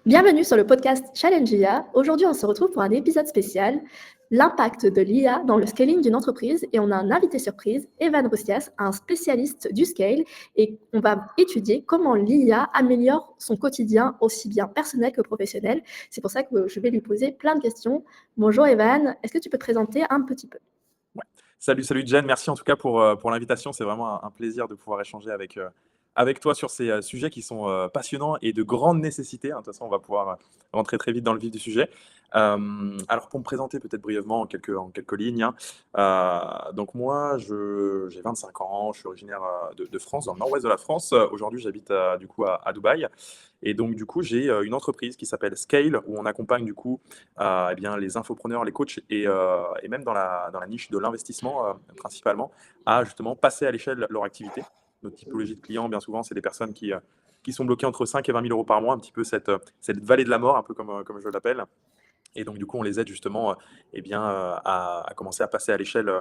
Bienvenue sur le podcast Challenge IA. Aujourd'hui, on se retrouve pour un épisode spécial, l'impact de l'IA dans le scaling d'une entreprise. Et on a un invité surprise, Evan Roustias, un spécialiste du scale. Et on va étudier comment l'IA améliore son quotidien, aussi bien personnel que professionnel. C'est pour ça que je vais lui poser plein de questions. Bonjour Evan, est-ce que tu peux te présenter un petit peu? Ouais. Salut Jen, merci en tout cas pour l'invitation. C'est vraiment un plaisir de pouvoir échanger avec toi sur ces sujets qui sont passionnants et de grande nécessité, hein. De toute façon, on va pouvoir rentrer très vite dans le vif du sujet. Alors, pour me présenter peut-être brièvement en quelques lignes, hein. Donc moi, j'ai 25 ans, je suis originaire de France, dans le nord-ouest de la France. Aujourd'hui, j'habite du coup à Dubaï. Et donc, du coup, j'ai une entreprise qui s'appelle Scale, où on accompagne du coup eh bien, les infopreneurs, les coachs et même dans la niche de l'investissement principalement, à justement passer à l'échelle leur activité. Notre typologie de clients, bien souvent, c'est des personnes qui sont bloquées entre 5 et 20 000 euros par mois, un petit peu cette vallée de la mort, un peu comme je l'appelle. Et donc, du coup, on les aide justement eh bien, à commencer à passer à l'échelle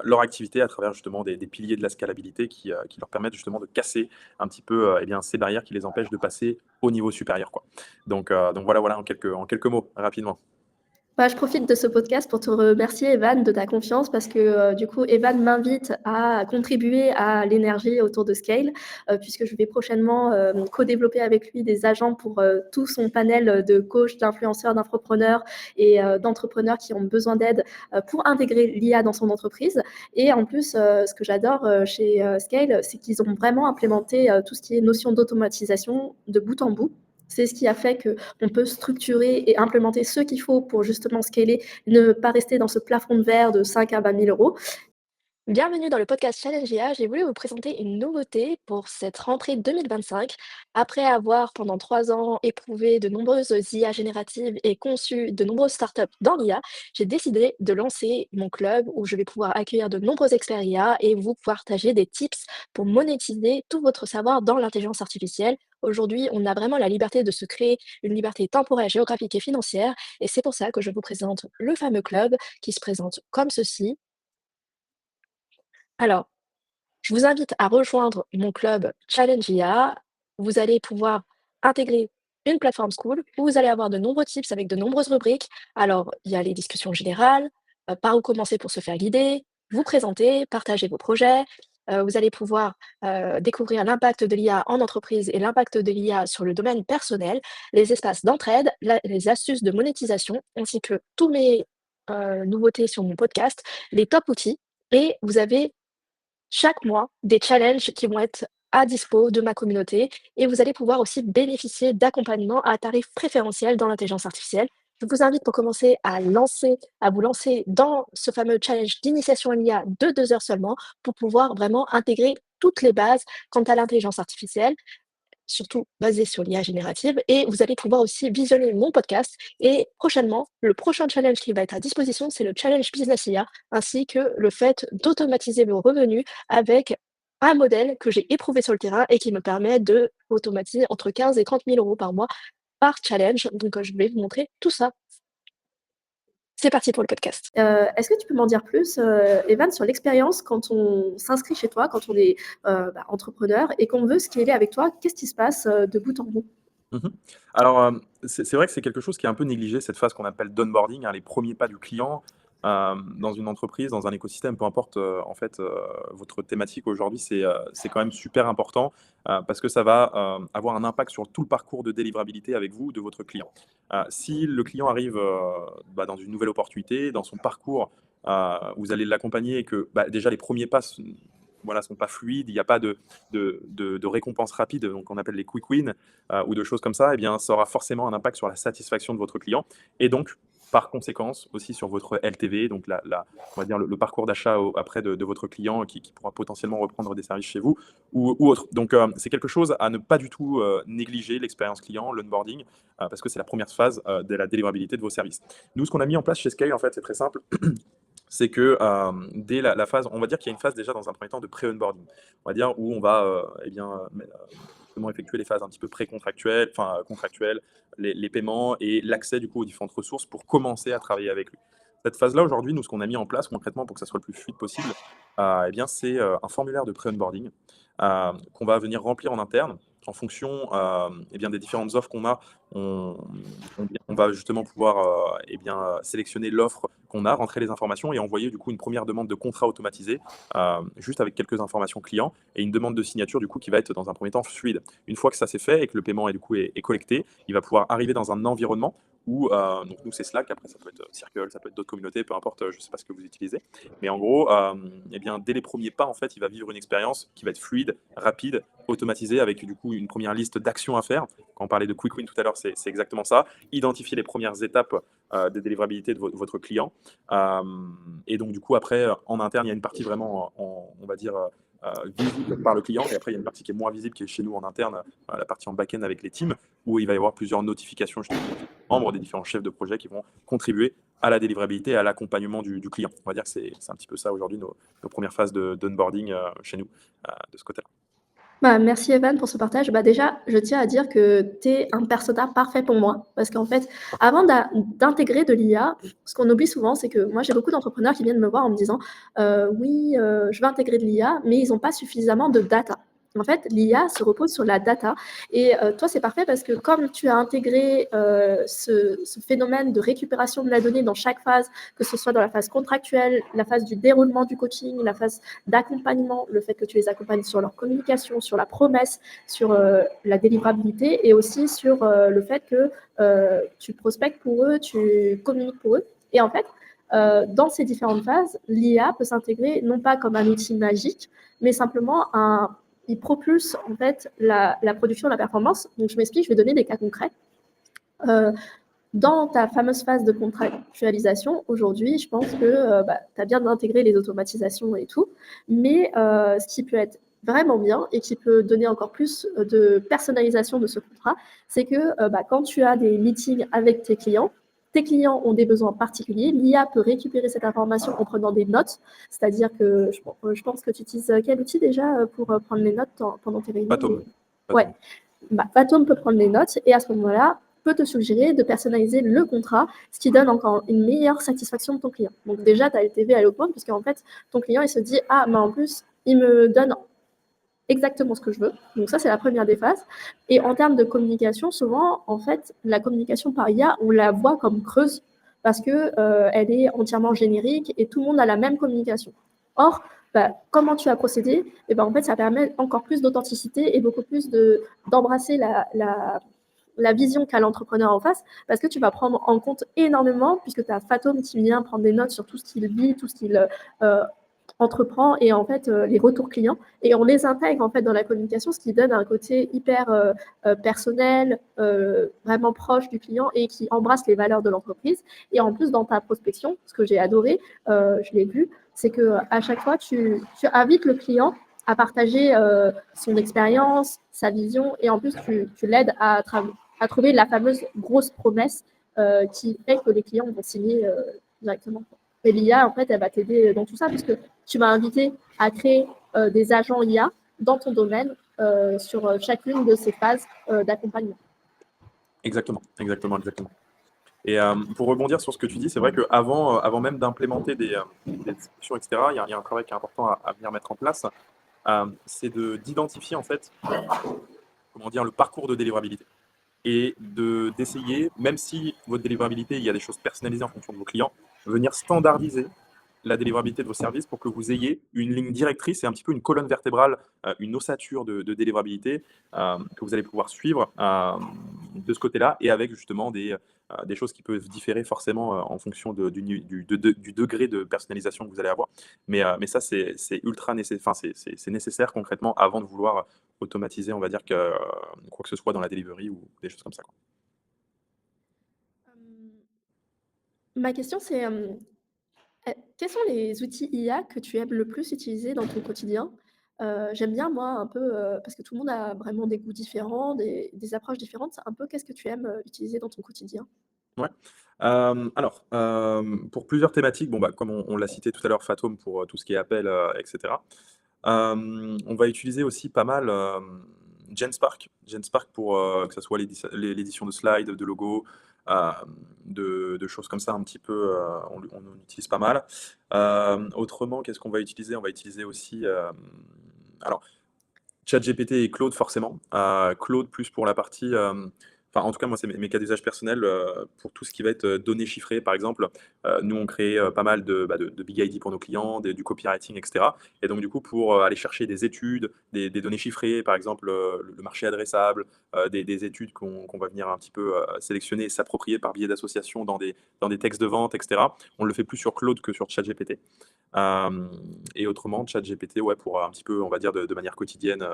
leur activité à travers justement des piliers de la scalabilité qui leur permettent justement de casser un petit peu eh bien, ces barrières qui les empêchent de passer au niveau supérieur, quoi. Donc voilà en quelques mots, rapidement. Bah, je profite de ce podcast pour te remercier, Evan, de ta confiance parce que du coup, Evan m'invite à contribuer à l'énergie autour de Scale, puisque je vais prochainement co-développer avec lui des agents pour tout son panel de coachs, d'influenceurs, d'infopreneurs et d'entrepreneurs qui ont besoin d'aide pour intégrer l'IA dans son entreprise. Et en plus, ce que j'adore chez Scale, c'est qu'ils ont vraiment implémenté tout ce qui est notion d'automatisation de bout en bout. C'est ce qui a fait qu'on peut structurer et implémenter ce qu'il faut pour justement scaler, ne pas rester dans ce plafond de verre de 5 à 20 000 euros. Bienvenue dans le podcast Challenge IA. J'ai voulu vous présenter une nouveauté pour cette rentrée 2025. Après avoir pendant 3 ans éprouvé de nombreuses IA génératives et conçu de nombreuses startups dans l'IA, j'ai décidé de lancer mon club où je vais pouvoir accueillir de nombreux experts IA et vous partager des tips pour monétiser tout votre savoir dans l'intelligence artificielle. Aujourd'hui, on a vraiment la liberté de se créer une liberté temporelle, géographique et financière. Et c'est pour ça que je vous présente le fameux club qui se présente comme ceci. Alors, je vous invite à rejoindre mon club Challenge IA. Vous allez pouvoir intégrer une plateforme School où vous allez avoir de nombreux tips avec de nombreuses rubriques. Alors, il y a les discussions générales, par où commencer pour se faire guider, vous présenter, partager vos projets. Vous allez pouvoir découvrir l'impact de l'IA en entreprise et l'impact de l'IA sur le domaine personnel, les espaces d'entraide, les astuces de monétisation, ainsi que tous mes nouveautés sur mon podcast, les top outils. Et vous avez chaque mois des challenges qui vont être à dispo de ma communauté et vous allez pouvoir aussi bénéficier d'accompagnement à tarif préférentiel dans l'intelligence artificielle. Je vous invite pour commencer à vous lancer dans ce fameux challenge d'initiation à l'IA de 2 heures seulement pour pouvoir vraiment intégrer toutes les bases quant à l'intelligence artificielle, surtout basée sur l'IA générative. Et vous allez pouvoir aussi visionner mon podcast. Et prochainement, le prochain challenge qui va être à disposition, c'est le challenge Business IA, ainsi que le fait d'automatiser vos revenus avec un modèle que j'ai éprouvé sur le terrain et qui me permet de automatiser entre 15 et 30 000 euros par mois par challenge. Donc, je vais vous montrer tout ça. C'est parti pour le podcast. Est-ce que tu peux m'en dire plus, Evan, sur l'expérience quand on s'inscrit chez toi, quand on est entrepreneur et qu'on veut scaler avec toi, qu'est-ce qui se passe de bout en bout? Mhm. Alors, c'est vrai que c'est quelque chose qui est un peu négligé, cette phase qu'on appelle d'onboarding, hein, les premiers pas du client dans une entreprise, dans un écosystème, peu importe en fait votre thématique aujourd'hui, c'est quand même super important parce que ça va avoir un impact sur tout le parcours de délivrabilité avec vous, de votre client. Si le client arrive dans une nouvelle opportunité, dans son parcours, vous allez l'accompagner et que déjà les premiers pas voilà, sont pas fluides, il n'y a pas de récompense rapide, donc on appelle les quick wins, ou de choses comme ça, eh bien, ça aura forcément un impact sur la satisfaction de votre client et donc, par conséquence, aussi sur votre LTV, donc on va dire le parcours d'achat après de votre client qui pourra potentiellement reprendre des services chez vous ou autre. Donc, c'est quelque chose à ne pas du tout négliger, l'expérience client, l'onboarding, parce que c'est la première phase de la délivrabilité de vos services. Nous, ce qu'on a mis en place chez Scale, en fait, c'est très simple. C'est que dès la phase, on va dire qu'il y a une phase déjà dans un premier temps de pré-onboarding, on va dire où on va eh bien, justement effectuer les phases un petit peu pré-contractuelles, enfin contractuelles, les paiements et l'accès du coup aux différentes ressources pour commencer à travailler avec lui. Cette phase-là, aujourd'hui, nous, ce qu'on a mis en place concrètement pour que ça soit le plus fluide possible, eh bien, c'est un formulaire de pré-onboarding qu'on va venir remplir en interne en fonction eh bien, des différentes offres qu'on a, on, on va justement pouvoir eh bien, sélectionner l'offre qu'on a, rentrer les informations et envoyer du coup une première demande de contrat automatisé, juste avec quelques informations clients et une demande de signature du coup qui va être dans un premier temps fluide. Une fois que ça c'est fait et que le paiement du coup est collecté, il va pouvoir arriver dans un environnement où, donc nous c'est Slack, après ça peut être Circle, ça peut être d'autres communautés, peu importe, je ne sais pas ce que vous utilisez. Mais en gros, eh bien, dès les premiers pas, en fait, il va vivre une expérience qui va être fluide, rapide, automatisée, avec du coup une première liste d'actions à faire. Quand on parlait de quick win tout à l'heure, c'est exactement ça. Identifier les premières étapes des délivrabilités de votre client. Euh, et donc, du coup, après, en interne, il y a une partie vraiment, on va dire, visible par le client. Et après, il y a une partie qui est moins visible, qui est chez nous en interne, la partie en back-end avec les teams, où il va y avoir plusieurs notifications justement, des membres, des différents chefs de projet qui vont contribuer à la délivrabilité et à l'accompagnement du client. On va dire que c'est un petit peu ça aujourd'hui, nos premières phases d'onboarding chez nous, de ce côté-là. Bah, merci Evan pour ce partage. Bah, déjà, je tiens à dire que tu es un persona parfait pour moi. Parce qu'en fait, avant d'intégrer de l'IA, ce qu'on oublie souvent, c'est que moi, j'ai beaucoup d'entrepreneurs qui viennent me voir en me disant oui, je veux intégrer de l'IA, mais ils n'ont pas suffisamment de data. En fait, l'IA se repose sur la data. Et toi, c'est parfait parce que comme tu as intégré ce phénomène de récupération de la donnée dans chaque phase, que ce soit dans la phase contractuelle, la phase du déroulement du coaching, la phase d'accompagnement, le fait que tu les accompagnes sur leur communication, sur la promesse, sur la délivrabilité et aussi sur le fait que tu prospectes pour eux, tu communiques pour eux. Et en fait, dans ces différentes phases, l'IA peut s'intégrer non pas comme un outil magique, mais simplement il propulse en fait la production, la performance. Donc je m'explique, je vais donner des cas concrets. Dans ta fameuse phase de contractualisation, aujourd'hui, je pense que tu as bien intégré les automatisations et tout, mais ce qui peut être vraiment bien et qui peut donner encore plus de personnalisation de ce contrat, c'est que quand tu as des meetings avec tes clients ont des besoins particuliers, l'IA peut récupérer cette information en prenant des notes, c'est-à-dire que je pense que tu utilises quel outil déjà pour prendre les notes pendant tes réunions? Fatom. Ouais, Fatom peut prendre les notes et à ce moment-là, peut te suggérer de personnaliser le contrat, ce qui donne encore une meilleure satisfaction de ton client. Donc déjà, tu as été à l'autre point, parce qu'en fait, ton client, il se dit, ah, mais en plus, il me donne exactement ce que je veux. Donc ça, c'est la première des phases. Et en termes de communication, souvent, en fait, la communication par IA, on la voit comme creuse, parce que elle est entièrement générique et tout le monde a la même communication. Or, comment tu as procédé? Et en fait, ça permet encore plus d'authenticité et beaucoup plus d'embrasser la vision qu'a l'entrepreneur en face, parce que tu vas prendre en compte énormément, puisque tu as Fatom qui vient prendre des notes sur tout ce qu'il vit, tout ce qu'il entreprend et en fait les retours clients, et on les intègre en fait dans la communication, ce qui donne un côté hyper personnel, vraiment proche du client et qui embrasse les valeurs de l'entreprise. Et en plus, dans ta prospection, ce que j'ai adoré, je l'ai vu, c'est que à chaque fois tu invites le client à partager son expérience, sa vision, et en plus tu l'aides à trouver la fameuse grosse promesse qui fait que les clients vont signer directement. Et l'IA, en fait, elle va t'aider dans tout ça, puisque tu m'as invité à créer des agents IA dans ton domaine sur chacune de ces phases d'accompagnement. Exactement, exactement, exactement. Et pour rebondir sur ce que tu dis, c'est vrai qu'avant avant même d'implémenter des discussions, etc., il y a un travail qui est important à venir mettre en place. C'est d'identifier en fait, comment dire, le parcours de délivrabilité. Et d'essayer, même si votre délivrabilité, il y a des choses personnalisées en fonction de vos clients, venir standardiser la délivrabilité de vos services pour que vous ayez une ligne directrice et un petit peu une colonne vertébrale, une ossature de délivrabilité que vous allez pouvoir suivre de ce côté-là et avec justement des choses qui peuvent différer forcément en fonction du degré de personnalisation que vous allez avoir. Mais ça, c'est ultra nécessaire, enfin, c'est nécessaire concrètement avant de vouloir automatiser, on va dire, quoi que ce soit dans la delivery ou des choses comme ça, quoi. Ma question, c'est quels sont les outils IA que tu aimes le plus utiliser dans ton quotidien? J'aime bien moi un peu, parce que tout le monde a vraiment des goûts différents, des approches différentes. Un peu qu'est-ce que tu aimes, utiliser dans ton quotidien? Ouais. Alors, pour plusieurs thématiques, bon, bah, comme on l'a cité tout à l'heure, Fathom pour tout ce qui est appel, et cetera. On va utiliser aussi pas mal Genspark. Genspark pour que ce soit l'édition de slides, de logos, de choses comme ça un petit peu, on utilise pas mal. Autrement, qu'est-ce qu'on va utiliser? On va utiliser aussi, alors ChatGPT et Claude forcément. Claude plus pour la partie, enfin en tout cas moi c'est mes cas d'usage personnels, pour tout ce qui va être, données chiffrées par exemple. Nous on crée, pas mal de big ID pour nos clients, du copywriting et cetera et donc du coup pour, aller chercher des études, des données chiffrées par exemple, le marché adressable, des études qu'on va venir un petit peu, sélectionner et s'approprier par biais d'associations dans des textes de vente et cetera. On le fait plus sur Claude que sur ChatGPT. Euh, et autrement, ChatGPT, ouais, pour un petit peu, on va dire, de manière quotidienne,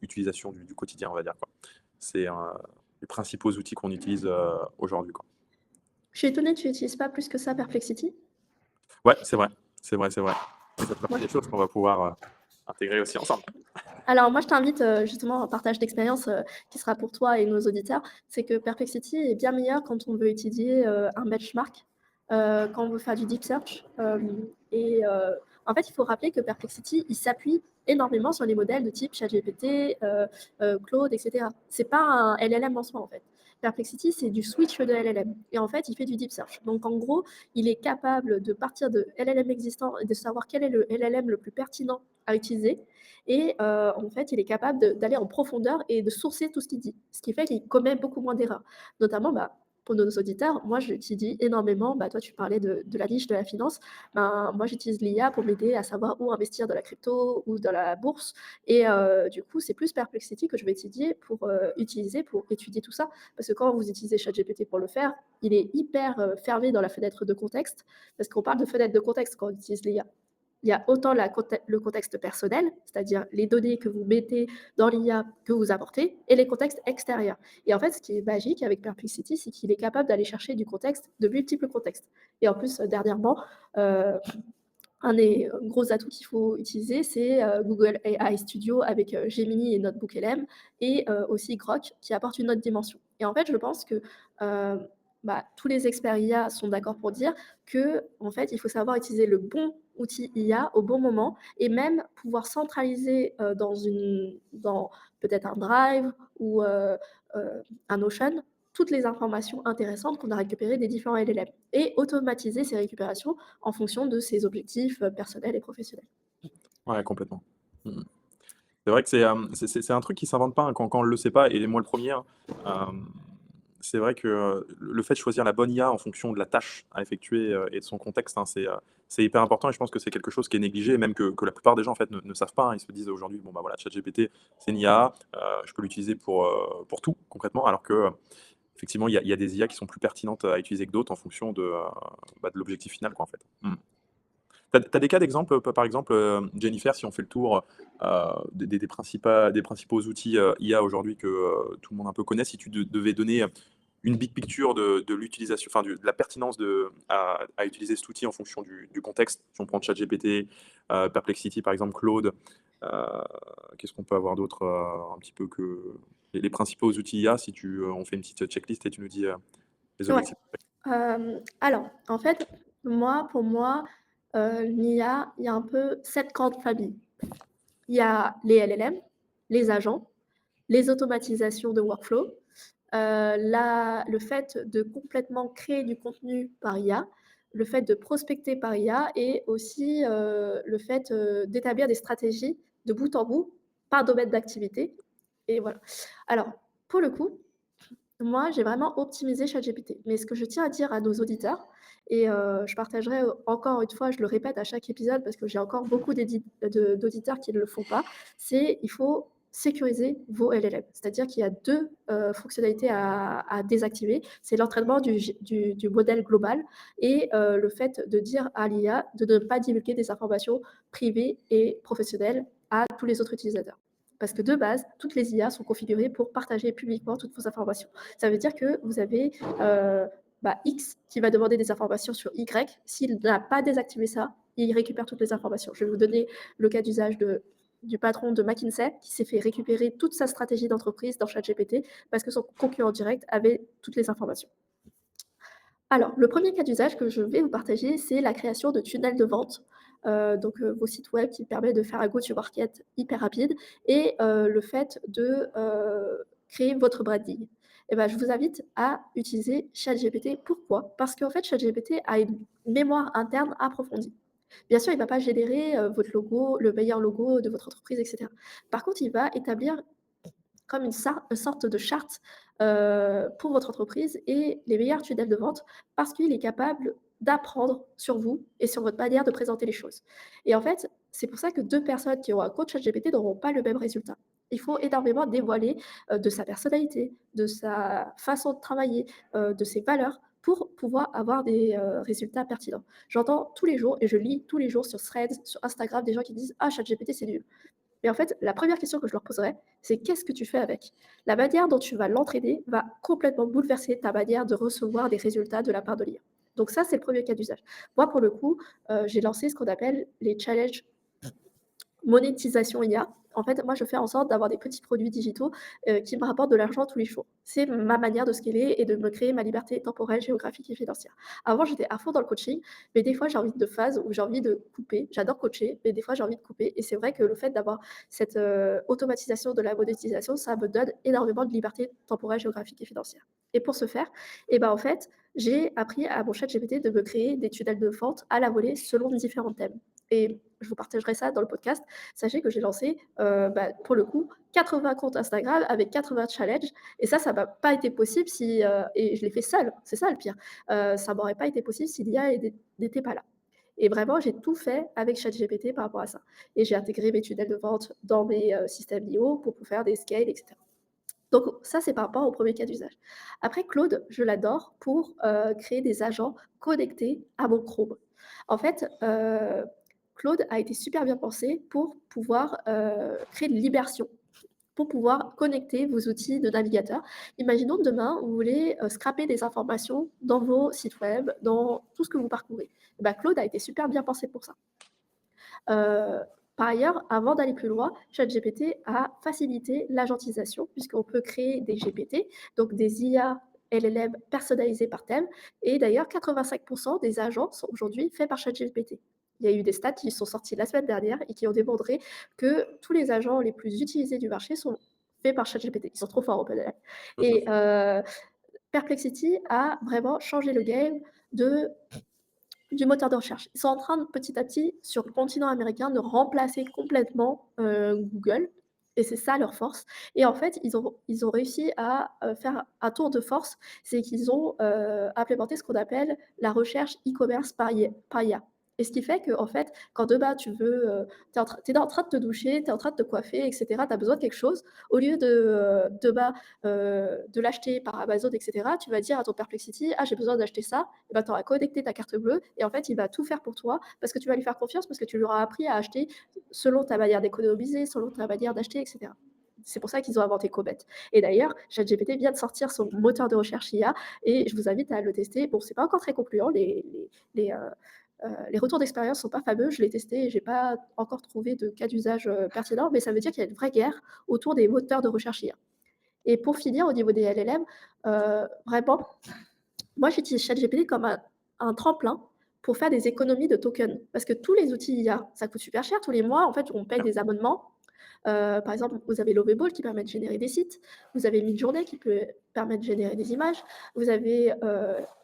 utilisation du quotidien, on va dire, quoi. C'est les principaux outils qu'on utilise aujourd'hui, quoi. Je suis étonnée que tu n'utilises pas plus que ça Perplexity. Ouais, c'est vrai, c'est vrai, c'est vrai. Et ça fait Moi, partie des choses qu'on va pouvoir intégrer aussi ensemble. Alors moi, je t'invite justement à un partage d'expérience qui sera pour toi et nos auditeurs. C'est que Perplexity est bien meilleur quand on veut étudier un benchmark, quand on veut faire du deep search. En fait, il faut rappeler que Perplexity, il s'appuie énormément sur les modèles de type ChatGPT, Claude, etc. C'est pas un LLM en soi, en fait. Perplexity, c'est du switch de LLM. Et en fait, il fait du deep search. Donc, en gros, il est capable de partir de LLM existants et de savoir quel est le LLM le plus pertinent à utiliser et en fait, il est capable d'aller en profondeur et de sourcer tout ce qu'il dit. Ce qui fait qu'il commet beaucoup moins d'erreurs. Notamment, pour nos auditeurs, moi, j'utilise énormément, toi, tu parlais de la niche de la finance. Moi, j'utilise l'IA pour m'aider à savoir où investir dans la crypto ou dans la bourse. Et du coup, c'est plus Perplexity que je vais utiliser pour étudier tout ça. Parce que quand vous utilisez ChatGPT pour le faire, il est hyper fermé dans la fenêtre de contexte. Parce qu'on parle de fenêtre de contexte quand on utilise l'IA. Il y a autant le contexte personnel, c'est-à-dire les données que vous mettez dans l'IA que vous apportez, et les contextes extérieurs. Et en fait, ce qui est magique avec Perplexity, c'est qu'il est capable d'aller chercher du contexte, de multiples contextes. Et en plus, dernièrement, un des gros atouts qu'il faut utiliser, c'est Google AI Studio avec Gemini et NotebookLM, et aussi Grok qui apporte une autre dimension. Et en fait, je pense que euh, tous les experts IA sont d'accord pour dire que en fait, il faut savoir utiliser le bon outil IA au bon moment et même pouvoir centraliser dans peut-être un Drive ou un Notion toutes les informations intéressantes qu'on a récupérées des différents LLM et automatiser ces récupérations en fonction de ses objectifs personnels et professionnels. Ouais, complètement. Mhm. C'est vrai que c'est un truc qui s'invente pas hein, quand on le sait pas, et moi le premier. Hein. Euh, c'est vrai que le fait de choisir la bonne IA en fonction de la tâche à effectuer et de son contexte, hein, c'est hyper important et je pense que c'est quelque chose qui est négligé, et même que la plupart des gens en fait ne savent pas. Hein. Ils se disent aujourd'hui, bon bah voilà, ChatGPT, c'est une IA, je peux l'utiliser pour tout concrètement, alors que effectivement il y a des IA qui sont plus pertinentes à utiliser que d'autres en fonction de l'objectif final, quoi, en fait. Mm. T'as des cas d'exemple, par exemple, Jennifer, si on fait le tour des principaux outils IA aujourd'hui que tout le monde un peu connaît, si tu devais donner une big picture de l'utilisation, enfin de la pertinence à utiliser cet outil en fonction du contexte, si on prend ChatGPT, Perplexity par exemple, Claude, euh, qu'est-ce qu'on peut avoir d'autre un petit peu que les principaux outils IA, si on fait une petite checklist et tu nous dis les Ouais. objectifs. Alors, en fait, pour moi, l'IA, il y a un peu 7 grandes familles. Il y a les LLM, les agents, les automatisations de workflow, le fait de complètement créer du contenu par IA, le fait de prospecter par IA et aussi le fait d'établir des stratégies de bout en bout par domaine d'activité. Et voilà. Alors, pour le coup, moi, j'ai vraiment optimisé ChatGPT. Mais ce que je tiens à dire à nos auditeurs, et je partagerai encore une fois, je le répète à chaque épisode parce que j'ai encore beaucoup d'auditeurs qui ne le font pas, c'est il faut sécuriser vos LLM. C'est-à-dire qu'il y a deux fonctionnalités à désactiver. C'est l'entraînement du modèle global et le fait de dire à l'IA de ne pas divulguer des informations privées et professionnelles à tous les autres utilisateurs. Parce que de base, toutes les IA sont configurées pour partager publiquement toutes vos informations. Ça veut dire que vous avez X qui va demander des informations sur Y. S'il n'a pas désactivé ça, il récupère toutes les informations. Je vais vous donner le cas d'usage du patron de McKinsey qui s'est fait récupérer toute sa stratégie d'entreprise dans ChatGPT parce que son concurrent direct avait toutes les informations. Alors, le premier cas d'usage que je vais vous partager, c'est la création de tunnels de vente. Vos sites web qui permettent de faire un go-to-market hyper rapide et le fait de créer votre branding. Et je vous invite à utiliser ChatGPT. Pourquoi? Parce qu'en fait, ChatGPT a une mémoire interne approfondie. Bien sûr, il ne va pas générer votre logo, le meilleur logo de votre entreprise, etc. Par contre, il va établir comme une sorte de charte pour votre entreprise et les meilleurs tunnels de vente parce qu'il est capable d'apprendre sur vous et sur votre manière de présenter les choses. Et en fait, c'est pour ça que 2 personnes qui ont un compte ChatGPT n'auront pas le même résultat. Il faut énormément dévoiler de sa personnalité, de sa façon de travailler, de ses valeurs pour pouvoir avoir des résultats pertinents. J'entends tous les jours et je lis tous les jours sur Threads, sur Instagram, des gens qui disent: «Ah, ChatGPT, c'est nul». Et en fait, la première question que je leur poserais, c'est: «Qu'est-ce que tu fais avec?» La manière dont tu vas l'entraîner va complètement bouleverser ta manière de recevoir des résultats de la part de l'IA. Donc ça, c'est le premier cas d'usage. Moi, pour le coup, j'ai lancé ce qu'on appelle les challenges monétisation IA. En fait, moi, je fais en sorte d'avoir des petits produits digitaux, qui me rapportent de l'argent tous les jours. C'est ma manière de scaler et de me créer ma liberté temporelle, géographique et financière. Avant, j'étais à fond dans le coaching, mais des fois, j'ai envie de phase où j'ai envie de couper. J'adore coacher, mais des fois, j'ai envie de couper et c'est vrai que le fait d'avoir cette, automatisation de la monétisation, ça me donne énormément de liberté temporelle, géographique et financière. Et pour ce faire, et ben, en fait, j'ai appris à mon ChatGPT de me créer des tunnels de vente à la volée selon différents thèmes et je vous partagerai ça dans le podcast. Sachez que j'ai lancé, pour le coup, 80 comptes Instagram avec 80 challenges et ça m'a pas été possible si, et je l'ai fait seule, c'est ça le pire. Ça m'aurait pas été possible si l'IA n'était pas là et vraiment, j'ai tout fait avec ChatGPT par rapport à ça et j'ai intégré mes tunnels de vente dans mes, systèmes IO pour faire des scales et cetera. Donc ça, c'est par rapport au premier cas d'usage. Après Claude, je l'adore pour, créer des agents connectés à mon Chrome. En fait, Claude a été super bien pensé pour pouvoir, créer de l'immersion, pour pouvoir connecter vos outils de navigateur. Imaginons demain, vous voulez, scraper des informations dans vos sites web, dans tout ce que vous parcourez. Et bah, Claude a été super bien pensé pour ça. Heu, Par ailleurs, avant d'aller plus loin, ChatGPT a facilité l'agentisation puisqu'on peut créer des GPT, donc des IA LLM personnalisés par thème et d'ailleurs 85 des agents sont aujourd'hui faits par ChatGPT. Il y a eu des stats qui sont sortis la semaine dernière et qui ont démontré que tous les agents les plus utilisés du marché sont faits par ChatGPT. Ils sont trop forts OpenAI Mmh. et Perplexity a vraiment changé le game de du moteur de recherche. Ils sont en train de petit à petit, sur le continent américain, de remplacer complètement, Google et c'est ça leur force et en fait, ils ont réussi à, faire un tour de force. C'est qu'ils ont, implémenté ce qu'on appelle la recherche e-commerce par IA et ce qui fait qu'en fait, quand demain tu veux, tu es en train de te doucher, tu es en train de te coiffer et cetera, tu as besoin de quelque chose, au lieu de, demain, de l'acheter par Amazon et cetera, tu vas dire à ton Perplexity: «Ah, j'ai besoin d'acheter ça», et ben, tu auras connecté ta carte bleue et en fait, il va tout faire pour toi parce que tu vas lui faire confiance, parce que tu lui auras appris à acheter selon ta manière d'économiser, selon ta manière d'acheter et cetera. C'est pour ça qu'ils ont inventé Comet et d'ailleurs, ChatGPT vient de sortir son moteur de recherche IA et je vous invite à le tester. Bon, c'est pas encore très concluant, les retours d'expérience sont pas fameux. Je l'ai testé et j'ai pas encore trouvé de cas d'usage, pertinent, mais ça veut dire qu'il y a une vraie guerre autour des moteurs de recherche IA et pour finir, au niveau des LLM, vraiment moi, j'utilise ChatGPT comme un tremplin pour faire des économies de tokens. Parce que tous les outils IA, ça coûte super cher. Tous les mois, en fait, on paye des abonnements. Par exemple, vous avez Lovable qui permet de générer des sites. Vous avez Midjourney qui peut permettre de générer des images. Vous avez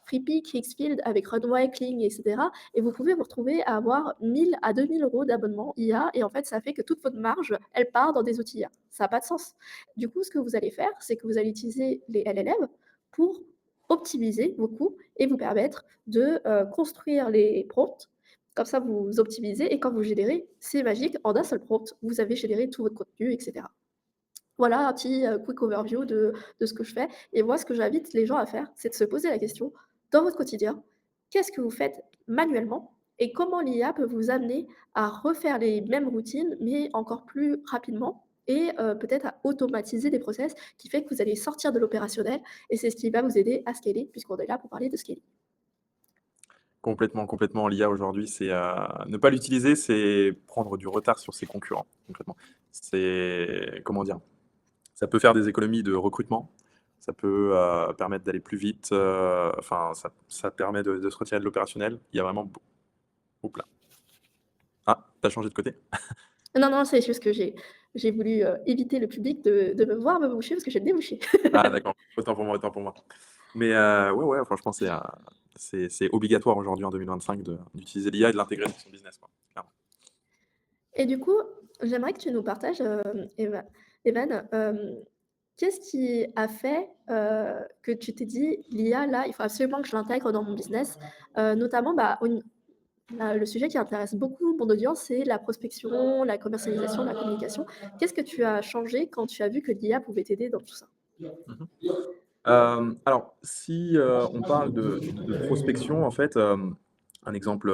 Freepik, Xfield avec Runway, Kling, etc. Et vous pouvez vous retrouver à avoir 1000 à 2000 euros d'abonnement IA. Et en fait, ça fait que toute votre marge, elle part dans des outils IA. Ça n'a pas de sens. Du coup, ce que vous allez faire, c'est que vous allez utiliser les LLM pour optimiser vos coûts et vous permettre de construire les prompts. Comme ça, vous optimisez et quand vous générez, c'est magique, en un seul prompt, vous avez généré tout votre contenu et cetera. Voilà un petit, quick overview de ce que je fais et moi, ce que j'invite les gens à faire, c'est de se poser la question, dans votre quotidien, qu'est-ce que vous faites manuellement et comment l'IA peut vous amener à refaire les mêmes routines, mais encore plus rapidement et peut-être à automatiser des process qui fait que vous allez sortir de l'opérationnel et c'est ce qui va vous aider à scaler puisqu'on est là pour parler de scaling. Complètement, complètement. L'IA aujourd'hui, c'est, ne pas l'utiliser, c'est prendre du retard sur ses concurrents, concrètement. C'est comment dire? Ça peut faire des économies de recrutement, ça peut, permettre d'aller plus vite, enfin ça permet de se retirer de l'opérationnel. Il y a vraiment beau oups là. Ah, tu as changé de côté? Non, non, c'est juste que j'ai voulu, éviter le public de me voir me moucher parce que j'aime bien moucher. Ah d'accord, autant pour moi, autant pour moi. Mais ouais, ouais, franchement, c'est, c'est obligatoire aujourd'hui en 2025 d'utiliser l'IA et de l'intégrer dans son business, quoi, clairement. Et du coup, j'aimerais que tu nous partages, Evan, qu'est-ce qui a fait, que tu t'es dit: «L'IA là, il faut absolument que je l'intègre dans mon business», notamment, bah, le sujet qui intéresse beaucoup mon audience, c'est la prospection, la commercialisation, la communication. Qu'est-ce que tu as changé quand tu as vu que l'IA pouvait t'aider dans tout ça? Mmh. Alors si, on parle de prospection, en fait, un exemple,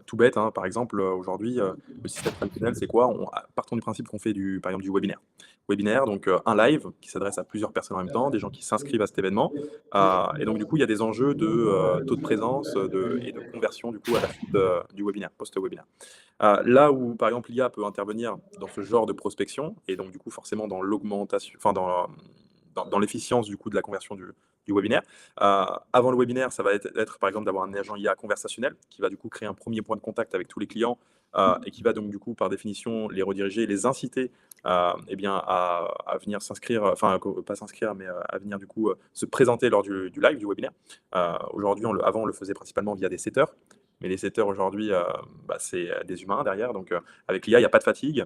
tout bête, hein, par exemple, aujourd'hui, le système traditionnel, c'est quoi? Partons du principe qu'on fait par exemple, du webinaire. Webinaire, donc un live qui s'adresse à plusieurs personnes en même temps, des gens qui s'inscrivent à cet événement, et donc du coup, il y a des enjeux de, taux de présence, et de conversion, du coup, à la suite, du webinaire, post-webinaire. Là où, par exemple, l'IA peut intervenir dans ce genre de prospection et donc du coup, forcément dans l'augmentation, enfin dans l'efficience du coup de la conversion du webinaire. Avant le webinaire, ça va être par exemple d'avoir un agent IA conversationnel qui va du coup créer un premier point de contact avec tous les clients, et qui va donc du coup par définition les rediriger, les inciter eh bien, à venir s'inscrire, enfin pas s'inscrire, mais à venir du coup se présenter lors du live, du webinaire. Aujourd'hui, avant on le faisait principalement via des setters, mais les setters aujourd'hui, bah, c'est des humains derrière, donc avec l'IA, il n'y a pas de fatigue.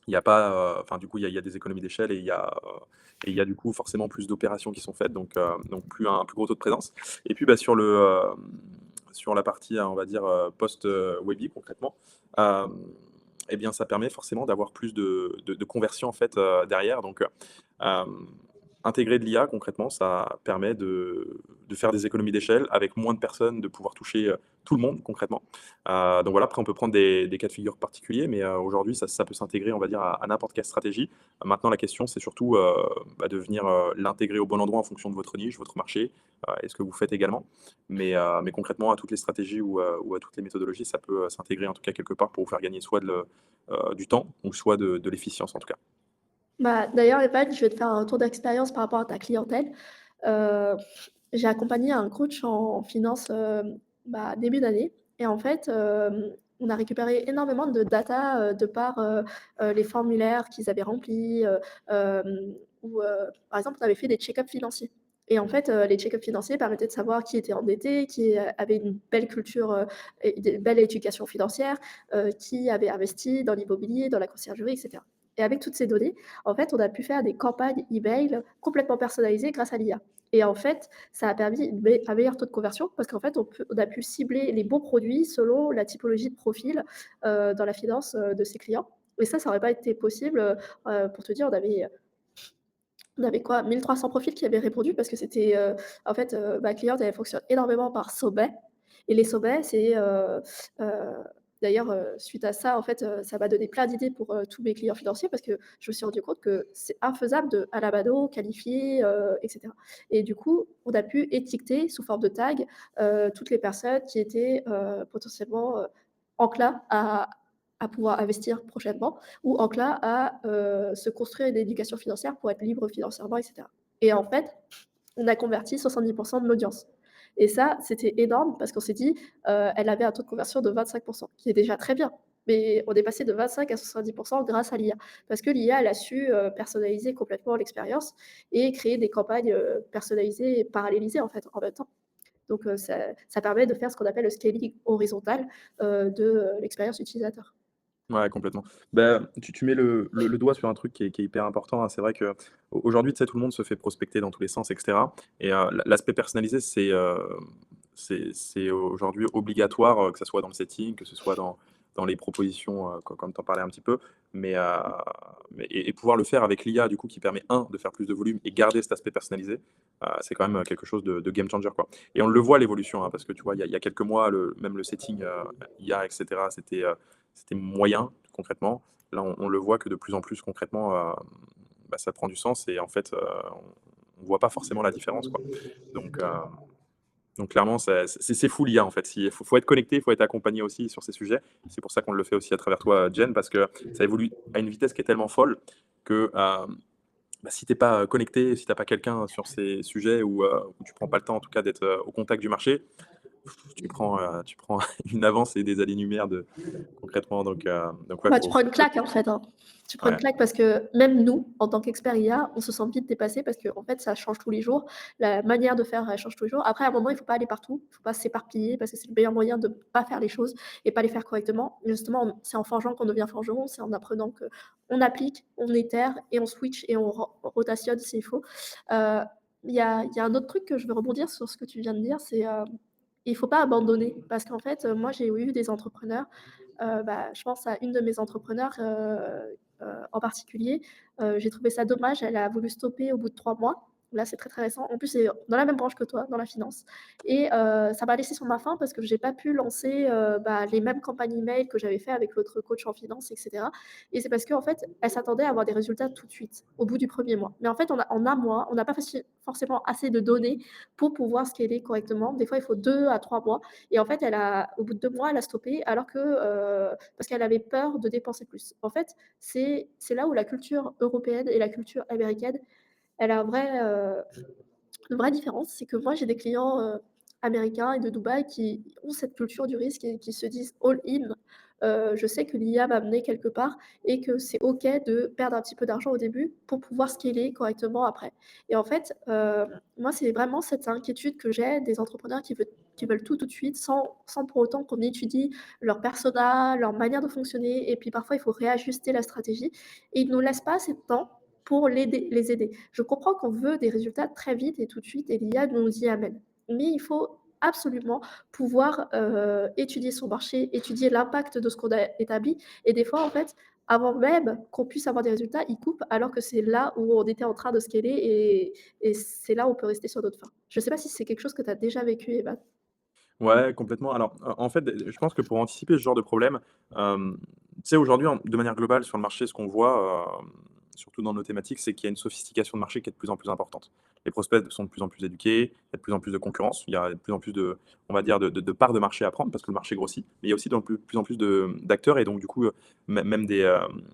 Il y a pas, enfin, du coup, il y a des économies d'échelle et il y a du coup forcément plus d'opérations qui sont faites, donc un plus gros taux de présence. Et puis, bah, sur la partie, on va dire, post, Webby concrètement, hem, et bien, ça permet forcément d'avoir plus de conversions en fait, derrière. Donc, hem, intégrer de l'IA concrètement, ça permet de faire des économies d'échelle avec moins de personnes, de pouvoir toucher, tout le monde concrètement. Donc voilà, après on peut prendre des cas de figure particuliers, mais aujourd'hui ça peut s'intégrer, on va dire, à n'importe quelle stratégie. Maintenant la question c'est surtout, bah, de venir, l'intégrer au bon endroit en fonction de votre niche, votre marché, et ce que vous faites également. Mais concrètement à toutes les stratégies ou à toutes les méthodologies, ça peut, s'intégrer en tout cas quelque part pour vous faire gagner soit du temps ou soit de l'efficience en tout cas. Bah, d'ailleurs, Evan, je vais te faire un retour d'expérience par rapport à ta clientèle. Heu, j'ai accompagné un coach en finance, bah, début d'année et en fait, on a récupéré énormément de data, de par, les formulaires qu'ils avaient remplis, ou, par exemple, on avait fait des check-up financiers et en fait, les check-up financiers permettaient de savoir qui était endetté, qui, avait une belle culture, et une belle éducation financière, qui avait investi dans l'immobilier, dans la conciergerie et cetera et avec toutes ces données, en fait, on a pu faire des campagnes email complètement personnalisées grâce à l'IA et en fait, ça a permis un meilleur taux de conversion parce qu'en fait, on a pu cibler les bons produits selon la typologie de profil, dans la finance, de ses clients et ça aurait pas été possible, pour te dire, on avait quoi? 1 300 profils qui avaient répondu parce que c'était, en fait, ma cliente, elle fonctionne énormément par sorbet et les sorbets, c'est, heu, d'ailleurs, suite à ça, en fait, ça m'a donné plein d'idées pour, tous mes clients financiers parce que je me suis rendu compte que c'est infaisable de à la mano, qualifier, et cetera et du coup, on a pu étiqueter sous forme de tag, toutes les personnes qui étaient, potentiellement, enclins à pouvoir investir prochainement ou enclin à, se construire une éducation financière pour être libre financièrement et cetera et en fait, on a converti 70 de l'audience et ça, c'était énorme parce qu'on s'est dit, elle avait un taux de conversion de 25 qui est déjà très bien. Mais on est passé de 25 à 70 grâce à l'IA. Parce que l'IA, elle a su, personnaliser complètement l'expérience et créer des campagnes, personnalisées et parallélisées, en fait, en même temps. Donc ça permet de faire ce qu'on appelle le scaling horizontal, de, l'expérience utilisateur. Ouais, complètement. Bah, tu mets le doigt sur un truc qui est hyper important, hein. C'est vrai qu'aujourd'hui, tu sais, tout le monde se fait prospecter dans tous les sens et cetera et l'aspect personnalisé, c'est aujourd'hui obligatoire, que ça soit dans le setting, que ce soit dans les propositions, comme tu en parlais un petit peu. Mais pouvoir le faire avec l'IA, du coup, qui permet, de faire plus de volume et garder cet aspect personnalisé, c'est quand même, quelque chose de game changer, quoi et on le voit l'évolution, hein, parce que tu vois, il y a quelques mois, même le setting, IA et cetera, c'était moyen concrètement. Là, on le voit que de plus en plus concrètement, bah, ça prend du sens et en fait, on voit pas forcément la différence, quoi. Donc, heu, donc clairement, c'est fou l'IA en fait. Il faut être connecté, il faut être accompagné aussi sur ces sujets. C'est pour ça qu'on le fait aussi à travers toi, Jen, parce que ça évolue à une vitesse qui est tellement folle que, bah, si tu es pas, connecté, si tu as pas quelqu'un sur ces sujets ou tu prends pas le temps en tout cas d'être, au contact du marché, tu prends une avance et des années-lumière concrètement. Donc ouais, Bah, tu prends une claque, en fait, hein. Tu prends une ouais. claque parce que même nous, en tant qu'experts IA, on se sent vite dépassés parce qu'en fait, ça change tous les jours. La manière de faire, elle change tous les jours. Après, à un moment, il faut pas aller partout, il faut pas s'éparpiller parce que c'est le meilleur moyen de pas faire les choses et pas les faire correctement. Mais justement, c'est en forgeant qu'on devient forgeron, c'est en apprenant qu'on applique, on itère et on switch et on rotationne s'il faut. Heu, il y a un autre truc que je veux rebondir sur ce que tu viens de dire, c'est, il faut pas abandonner parce qu'en fait, moi, j'ai eu des entrepreneurs, bah, je pense à une de mes entrepreneurs, en particulier, j'ai trouvé ça dommage, elle a voulu stopper au bout de 3 mois. Là, c'est très, très récent. En plus, c'est dans la même branche que toi, dans la finance et ça m'a laissé sur ma faim parce que j'ai pas pu lancer, bah, les mêmes campagnes email que j'avais fait avec l'autre coach en finance et cetera et c'est parce qu'en fait, elle s'attendait à avoir des résultats tout de suite, au bout du premier mois. Mais en fait, en un mois, on n'a pas forcément assez de données pour pouvoir scaler correctement. Des fois, il faut 2 à 3 mois et en fait, au bout de 2 mois, elle a stoppé alors que, parce qu'elle avait peur de dépenser plus. En fait, c'est là où la culture européenne et la culture américaine, elle a une vraie différence. C'est que moi, j'ai des clients, américains et de Dubaï qui ont cette culture du risque et qui se disent all in. Je sais que l'IA va mener quelque part et que c'est OK de perdre un petit peu d'argent au début pour pouvoir scaler correctement après et en fait, moi, c'est vraiment cette inquiétude que j'ai des entrepreneurs qui veulent tout de suite sans pour autant qu'on étudie leur persona, leur manière de fonctionner et puis parfois il faut réajuster la stratégie et ils nous laissent pas assez de temps pour les aider. Je comprends qu'on veut des résultats très vite et tout de suite et l'IA nous y amène. Mais il faut absolument pouvoir, étudier son marché, étudier l'impact de ce qu'on a établi et des fois, en fait, avant même qu'on puisse avoir des résultats, ils coupent alors que c'est là où on était en train de scaler et c'est là où on peut rester sur notre faim. Je ne sais pas si c'est quelque chose que tu as déjà vécu, Evan? Ouais, complètement. Alors, en fait, je pense que pour anticiper ce genre de problème, tu sais, aujourd'hui, de manière globale sur le marché, ce qu'on voit, surtout dans nos thématiques, c'est qu'il y a une sophistication de marché qui est de plus en plus importante. Les prospects sont de plus en plus éduqués, il y a de plus en plus de concurrence, il y a de plus en plus de, on va dire, de parts de marché à prendre parce que le marché grossit, mais il y a aussi de plus en plus d'acteurs et donc du coup, même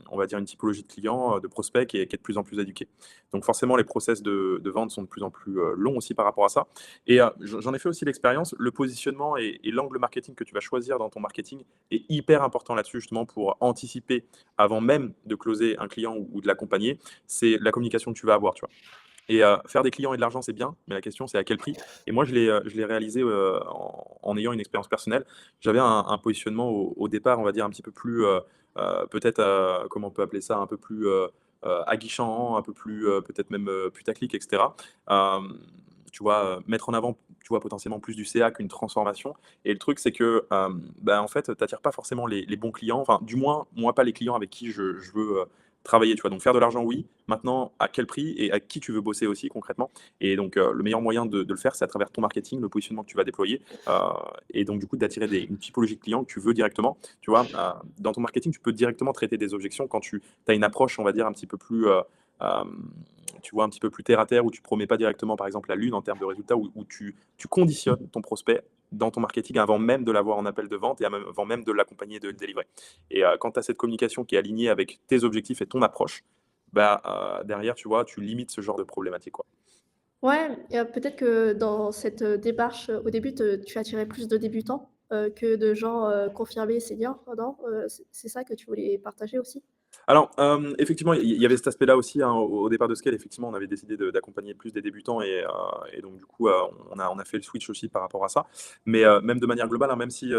on va dire une typologie de clients, de prospects qui est de plus en plus éduquée. Donc forcément, les process de vente sont de plus en plus longs aussi par rapport à ça. Et j'en ai fait aussi l'expérience. Le positionnement et l'angle marketing que tu vas choisir dans ton marketing est hyper important là-dessus, justement, pour anticiper avant même de closer un client ou de l'accompagner. C'est la communication que tu vas avoir, tu vois. Et faire des clients et de l'argent, c'est bien, mais la question, c'est à quel prix. Et moi, je l'ai réalisé en ayant une expérience personnelle. J'avais un positionnement au départ, on va dire, un petit peu plus, peut-être, comment on peut appeler ça, un peu plus aguichant, un peu plus, peut-être même putaclic, etc. Euh, Tu vois, mettre en avant, tu vois, potentiellement plus du CA qu'une transformation. Et le truc, c'est que, bah, en fait, tu n'attires pas forcément les bons clients. Enfin, du moins, moi, pas les clients avec qui je veux travailler, tu vois. Donc, faire de l'argent, oui. Maintenant, à quel prix et à qui tu veux bosser aussi concrètement. Et donc, le meilleur moyen de le faire, c'est à travers ton marketing, le positionnement que tu vas déployer. Et donc, du coup, d'attirer une typologie de clients que tu veux directement. Tu vois, dans ton marketing, tu peux directement traiter des objections quand tu as une approche, on va dire, un petit peu plus. Euh, Tu vois, un petit peu plus terre à terre, où tu promets pas directement, par exemple, la lune en termes de résultats, où tu conditionnes ton prospect dans ton marketing avant même de l'avoir en appel de vente et avant même de l'accompagner et de le délivrer. Et quand tu as cette communication qui est alignée avec tes objectifs et ton approche, bah, derrière, tu vois, tu limites ce genre de problématique, quoi. Ouais, et peut-être que dans cette, démarche, au début, tu attirais plus de débutants, que de gens, confirmés seniors, non? C'est ça que tu voulais partager aussi? Alors, effectivement, il y avait cet aspect-là aussi, hein, au départ de Scale. Effectivement, on avait décidé d'accompagner plus des débutants et donc du coup, on a fait le switch aussi par rapport à ça. Mais, même de manière globale, hein, même si,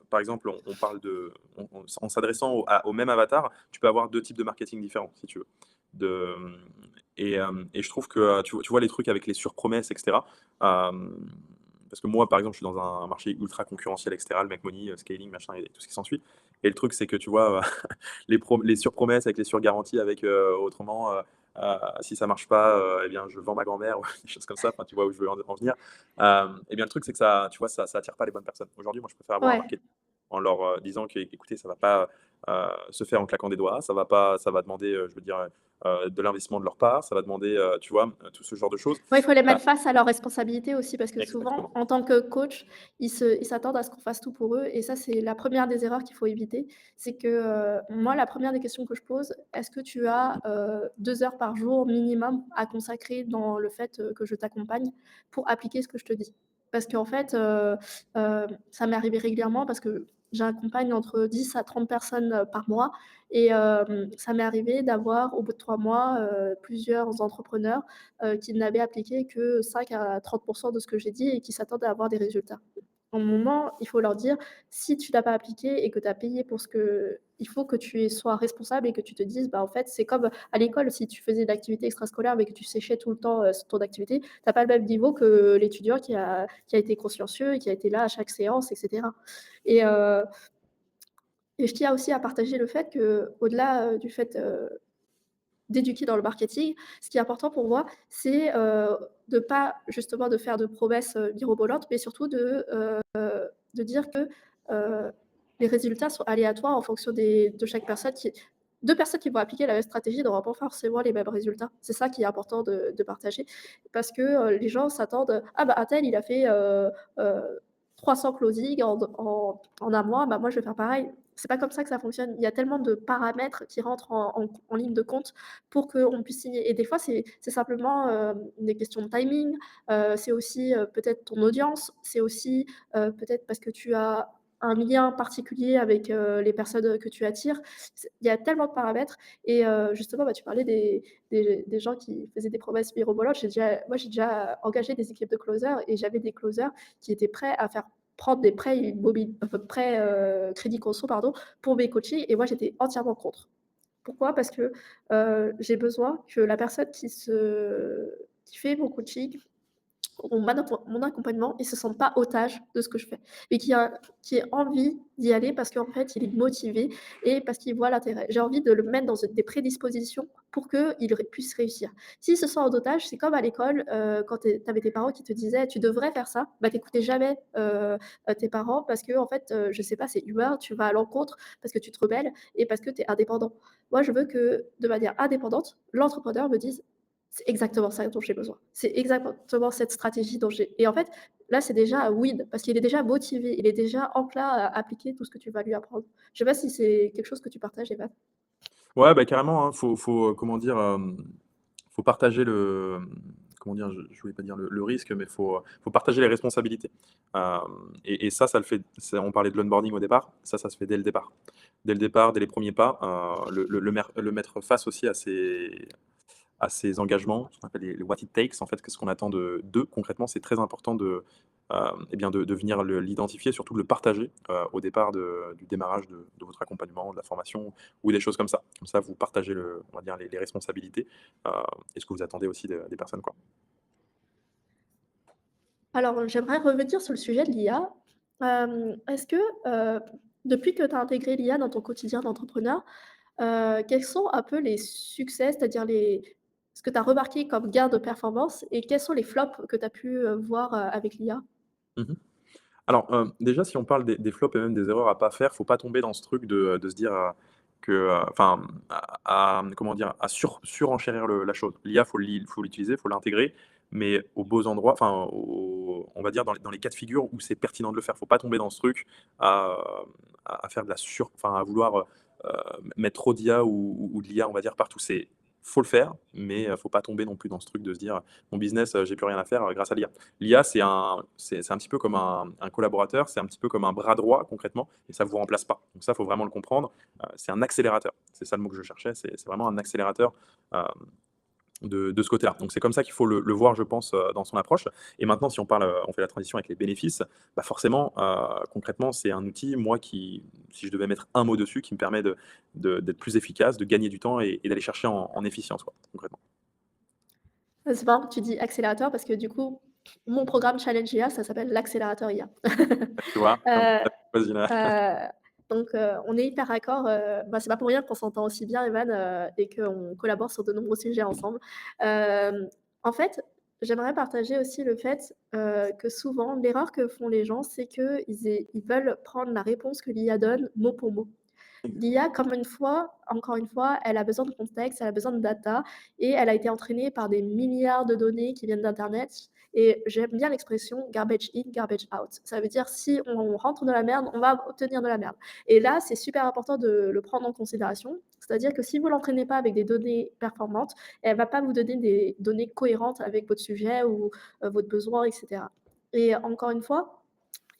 par exemple, on parle en s'adressant au même avatar, tu peux avoir 2 types de marketing différents, si tu veux. De et je trouve que, tu vois les trucs avec les surpromesses et cetera, parce que moi, par exemple, je suis dans un marché ultra concurrentiel et cetera, le make money, scaling, machin et tout ce qui s'ensuit. Et le truc, c'est que tu vois, les surpromesses avec les surgaranties, avec autrement, si ça marche pas, eh bien, je vends ma grand-mère, ou des choses comme ça. Enfin, tu vois où je veux en venir. Eh bien, le truc, c'est que ça, tu vois, ça attire pas les bonnes personnes. Aujourd'hui, moi, je préfère avoir un Ouais. marketing en leur disant que, écoutez, ça va pas se faire en claquant des doigts, ça va pas, ça va demander, je veux dire, de l'investissement de leur part, ça va demander, tu vois, tout ce genre de choses. Ouais, il faut les Ah, mettre face à leurs responsabilités aussi parce que souvent, exactement. en tant que coach, ils s'attendent à ce qu'on fasse tout pour eux et ça, c'est la première des erreurs qu'il faut éviter. C'est que, moi, la première des questions que je pose: «Est-ce que tu as, 2 heures par jour minimum à consacrer dans le fait, que je t'accompagne pour appliquer ce que je te dis?» Parce qu'en fait, ça m'est arrivé régulièrement parce que j'accompagne entre 10 à 30 personnes, par mois et ça m'est arrivé d'avoir au bout de 3 mois, plusieurs entrepreneurs, qui n'avaient appliqué que 5 à 30 de ce que j'ai dit et qui s'attendaient à avoir des résultats. À un moment, il faut leur dire: «Si tu l'as pas appliqué et que tu as payé pour ce que il faut que tu sois responsable et que tu te dises, bah, en fait, c'est comme à l'école, si tu faisais de l'activité extrascolaire mais que tu séchais tout le temps, ton activité, tu as pas le même niveau que l'étudiant qui a été consciencieux et qui a été là à chaque séance et cetera et heu et je tiens aussi à partager le fait qu'au-delà, du fait, d'éduquer dans le marketing, ce qui est important pour moi, c'est, de pas justement de faire de promesses, mirobolantes, mais surtout de dire que, heu, les résultats sont aléatoires en fonction de chaque personne qui 2 personnes qui vont appliquer la même stratégie n'auront pas forcément les mêmes résultats. C'est ça qui est important de partager parce que, les gens s'attendent: «Ah bah untel il a fait, heu, 300 closings en 1 mois, bah moi je vais faire pareil». C'est pas comme ça que ça fonctionne. Il y a tellement de paramètres qui rentrent en ligne de compte pour qu'on puisse signer et des fois c'est simplement, des questions de timing, c'est aussi, peut-être ton audience, c'est aussi, peut-être parce que tu as un lien particulier avec, les personnes, que tu attires. Il y a tellement de paramètres et justement, bah, tu parlais des gens qui faisaient des promesses mirobolantes. J'ai déjà engagé des équipes de closers et j'avais des closers qui étaient prêts à faire prendre des prêts prêts, crédit conso pardon, pour mes coachings et moi j'étais entièrement contre. Pourquoi? Parce que, j'ai besoin que la personne qui fait mon coaching ou mon accompagnement, il se sente pas otage de ce que je fais et qui ait envie d'y aller parce qu'en fait, il est motivé et parce qu'il voit l'intérêt. J'ai envie de le mettre dans des prédispositions pour qu'il puisse réussir. S'il se sent en otage, c'est comme à l'école, quand tu avais tes parents qui te disaient: «Tu devrais faire ça», bah, tu écoutais jamais, tes parents parce qu'en fait, je sais pas, c'est humain, tu vas à l'encontre parce que tu te rebelles et parce que tu es indépendant. Moi, je veux que, de manière indépendante, l'entrepreneur me dise: «C'est exactement ça dont j'ai besoin. C'est exactement cette stratégie dont j'ai» et en fait, là, c'est déjà un win parce qu'il est déjà motivé, il est déjà enclin à appliquer tout ce que tu vas lui apprendre. Je sais pas si c'est quelque chose que tu partages, Evan? Ouais, bah, carrément, hein. Comment dire, faut partager comment dire? Je voulais pas dire le risque, mais faut partager les responsabilités. Et ça le fait on parlait de l'onboarding au départ, ça se fait dès le départ. Dès le départ, dès les premiers pas, le mettre face aussi à ses engagements, ce qu'on appelle les what it takes, en fait, qu'est-ce qu'on attend d'eux concrètement. C'est très important et bien de venir l'identifier, surtout de le partager au départ du démarrage de votre accompagnement, de la formation ou des choses comme ça. Comme ça, vous partagez on va dire les responsabilités euh, et ce que vous attendez aussi des personnes. Quoi. Alors, j'aimerais revenir sur le sujet de l'IA. Est-ce que, heu, depuis que tu as intégré l'IA dans ton quotidien d'entrepreneur, quels sont un peu les succès, c'est-à-dire ce que tu as remarqué comme gain de performance et quels sont les flops que tu as pu, voir, avec l'IA? Mhm. Alors, déjà, si on parle des flops et même des erreurs à pas faire, faut pas tomber dans ce truc de se dire, que, enfin, comment dire? À surenchérir la chose. L'IA, faut l'utiliser, faut l'intégrer, mais aux beaux endroits, enfin, on va dire dans les cas de figure où c'est pertinent de le faire. Faut pas tomber dans ce truc à, à faire de la enfin, à vouloir, mettre trop d'IA ou de l'IA, on va dire, partout. Faut le faire, mais faut pas tomber non plus dans ce truc de se dire: «Mon business, j'ai plus rien à faire, grâce à l'IA». L'IA, c'est un petit peu comme un collaborateur, c'est un petit peu comme un bras droit concrètement, et ça ne vous remplace pas. Donc ça, il faut vraiment le comprendre. C'est un accélérateur. C'est ça le mot que je cherchais. C'est vraiment un accélérateur euh, de ce côté-là. Donc c'est comme ça qu'il faut le voir, je pense, dans son approche. Et maintenant, si on parle, on fait la transition avec les bénéfices, bah forcément, concrètement, c'est un outil, moi, si je devais mettre un mot dessus, qui me permet d'être plus efficace, de gagner du temps et d'aller chercher en efficience, quoi, concrètement. C'est marrant que tu dis accélérateur parce que du coup, mon programme Challenge IA, ça s'appelle l'accélérateur IA. Tu vois? Heu Vas-y là. donc on est hyper raccord, bah, c'est pas pour rien qu'on s'entend aussi bien Evan, et qu'on collabore sur de nombreux sujets ensemble. En fait, j'aimerais partager aussi le fait, que souvent l'erreur que font les gens, c'est qu'ils veulent prendre la réponse que l'IA donne mot pour mot. L'IA, comme encore une fois, elle a besoin de contexte, elle a besoin de data et elle a été entraînée par des milliards de données qui viennent d'internet et j'aime bien l'expression «garbage in, garbage out». Ça veut dire si on rentre dans la merde, on va obtenir de la merde et là, c'est super important de le prendre en considération. C'est-à-dire que si vous l'entraînez pas avec des données performantes, elle va pas vous donner des données cohérentes avec votre sujet ou, votre besoin et cetera Et encore une fois,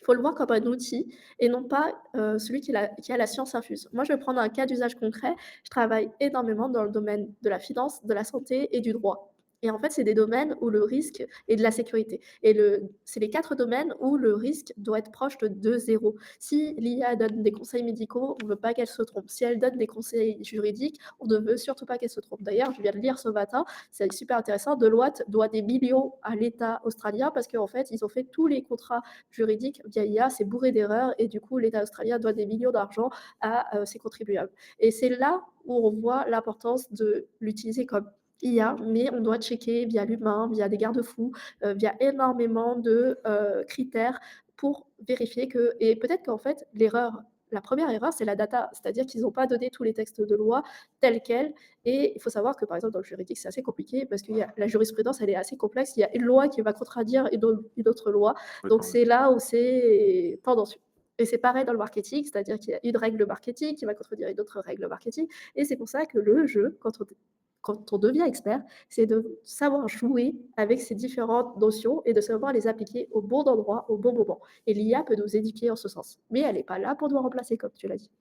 il faut le voir comme un outil et non pas, celui qui a la science infuse. Moi, je vais prendre un cas d'usage concret. Je travaille énormément dans le domaine de la finance, de la santé et du droit. Et en fait, c'est des domaines où le risque et de la sécurité et c'est les 4 domaines où le risque doit être proche de 0. Si l'IA donne des conseils médicaux, on ne veut pas qu'elle se trompe. Si elle donne des conseils juridiques, on ne veut surtout pas qu'elle se trompe. D'ailleurs, je viens de lire ce matin, c'est super intéressant, Deloitte doit des millions à l'État australien parce qu'en fait, ils ont fait tous les contrats juridiques via IA, c'est bourré d'erreurs et du coup, l'État australien doit des millions d'argent à ses contribuables. Et c'est là où on voit l'importance de l'utiliser comme IA, mais on doit checker via l'humain, via des garde-fous, via énormément de critères pour vérifier que. Et peut-être qu'en fait, la première erreur, c'est la data, c'est-à-dire qu'ils n'ont pas donné tous les textes de loi tels quels. Et il faut savoir que, par exemple, dans le juridique, c'est assez compliqué parce que la jurisprudence, elle est assez complexe. Il y a une loi qui va contredire une autre loi. Donc, Complètement, oui. c'est là où c'est tendancieux. Et c'est pareil dans le marketing, c'est-à-dire qu'il y a une règle marketing qui va contredire une autre règle marketing. Et c'est pour ça que le jeu, quand on devient expert, c'est de savoir jouer avec ces différentes notions et de savoir les appliquer au bon endroit, au bon moment. Et l'IA peut nous éduquer en ce sens. Mais elle n'est pas là pour nous remplacer, comme tu l'as dit.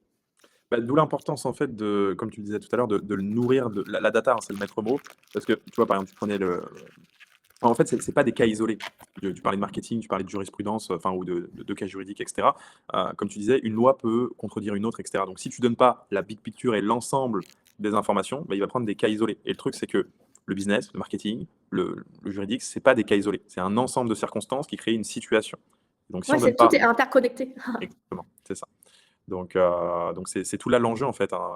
Bah, d'où l'importance en fait de, comme tu le disais tout à l'heure, de le nourrir, la data, hein, c'est le maître mot. Parce que tu vois, par exemple, tu prenais enfin, en fait, c'est pas des cas isolés. Tu parlais de marketing, tu parlais de jurisprudence, enfin, ou de cas juridiques, etc. Comme tu disais, une loi peut contredire une autre, etc. Donc si tu donnes pas la big picture et l'ensemble des informations, bah, il va prendre des cas isolés. Et le truc, c'est que le business, le marketing, le juridique, c'est pas des cas isolés. C'est un ensemble de circonstances qui crée une situation. Donc si Ouais, on donne tout pas. est interconnecté. Exactement, c'est ça. Donc c'est tout là l'enjeu en fait, hein.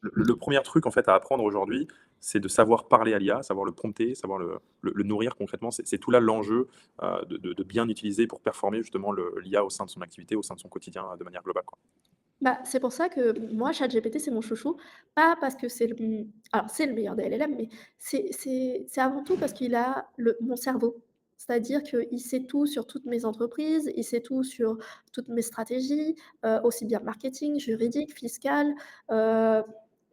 Le premier truc en fait à apprendre aujourd'hui, c'est de savoir parler à l'IA, savoir le prompter, savoir le nourrir concrètement. C'est tout là l'enjeu, de bien utiliser pour performer justement l'IA au sein de son activité, au sein de son quotidien, de manière globale, quoi. Bah, c'est pour ça que moi, ChatGPT, c'est mon chouchou. Pas parce que alors c'est le meilleur des LLM, mais c'est avant tout parce qu'il a mon cerveau. C'est-à-dire qu'il sait tout sur toutes mes entreprises, il sait tout sur toutes mes stratégies, aussi bien marketing, juridique, fiscal. Heu,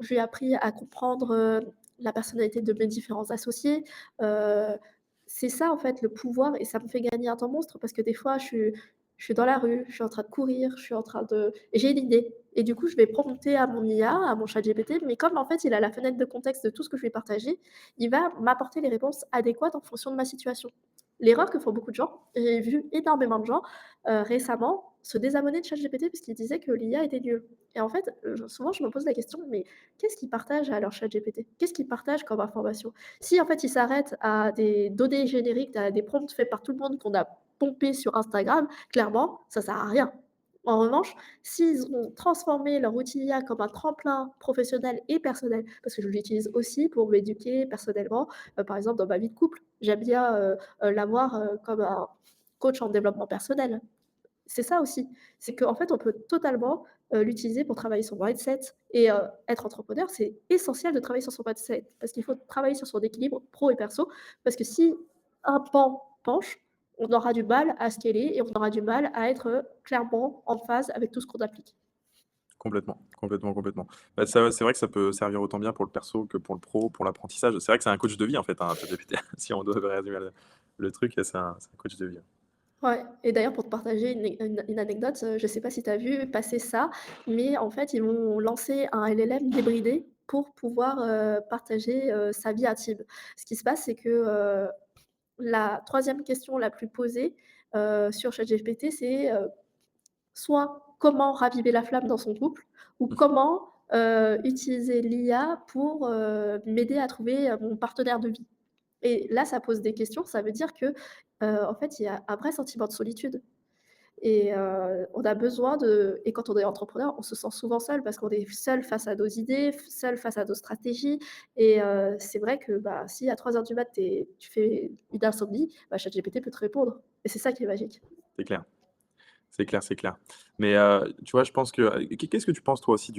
je lui ai appris à comprendre, la personnalité de mes différents associés. Heu, c'est ça, en fait, le pouvoir et ça me fait gagner un temps monstre parce que des fois, je suis dans la rue, je suis en train de courir, je suis en train de et j'ai une idée et du coup, je vais prompter à mon IA, à mon ChatGPT, mais comme en fait, il a la fenêtre de contexte de tout ce que je vais partager, il va m'apporter les réponses adéquates en fonction de ma situation. L'erreur que font beaucoup de gens, j'ai vu énormément de gens, récemment se désabonner de ChatGPT parce qu'ils disaient que l'IA était nulle et en fait, souvent je me pose la question: «Mais qu'est-ce qu'ils partagent à leur ChatGPT? Qu'est-ce qu'ils partagent comme information?» Si en fait, ils s'arrêtent à des données génériques, à des prompts faits par tout le monde qu'on a pompés sur Instagram, clairement, ça sert à rien. En revanche, s'ils ont transformé leur outil IA comme un tremplin professionnel et personnel, parce que je l'utilise aussi pour m'éduquer personnellement, par exemple dans ma vie de couple, j'aime bien, l'avoir, comme un coach en développement personnel. C'est ça aussi, c'est qu'en fait, on peut totalement, l'utiliser pour travailler son mindset et être entrepreneur, c'est essentiel de travailler sur son mindset parce qu'il faut travailler sur son équilibre pro et perso parce que si un pan penche, on aura du mal à scaler et on aura du mal à être, clairement en phase avec tout ce qu'on applique. Complètement, complètement, complètement. Bah, ça, c'est vrai que ça peut servir autant bien pour le perso que pour le pro, pour l'apprentissage. C'est vrai que c'est un coach de vie en fait, hein, ChatGPT. Si on devait résumer le truc, c'est un coach de vie. Ouais et d'ailleurs pour te partager une anecdote, je ne sais pas si tu as vu passer ça, mais en fait, ils vont lancer un LLM débridé pour pouvoir, partager, sa vie intime. Ce qui se passe, c'est que, la troisième question la plus posée, sur ChatGPT, c'est, soit comment raviver la flamme dans son couple ou comment, utiliser l'IA pour, m'aider à trouver, mon partenaire de vie. Et là, ça pose des questions, ça veut dire que, en fait, il y a un vrai sentiment de solitude et on a besoin et quand on est entrepreneur, on se sent souvent seul parce qu'on est seul face à nos idées, seul face à nos stratégies et c'est vrai que, bah, si à 3 heures du mat, tu fais une insomnie, bah, ChatGPT peut te répondre et c'est ça qui est magique. C'est clair. C'est clair, c'est clair. Mais, tu vois, je pense que qu'est-ce que tu penses toi aussi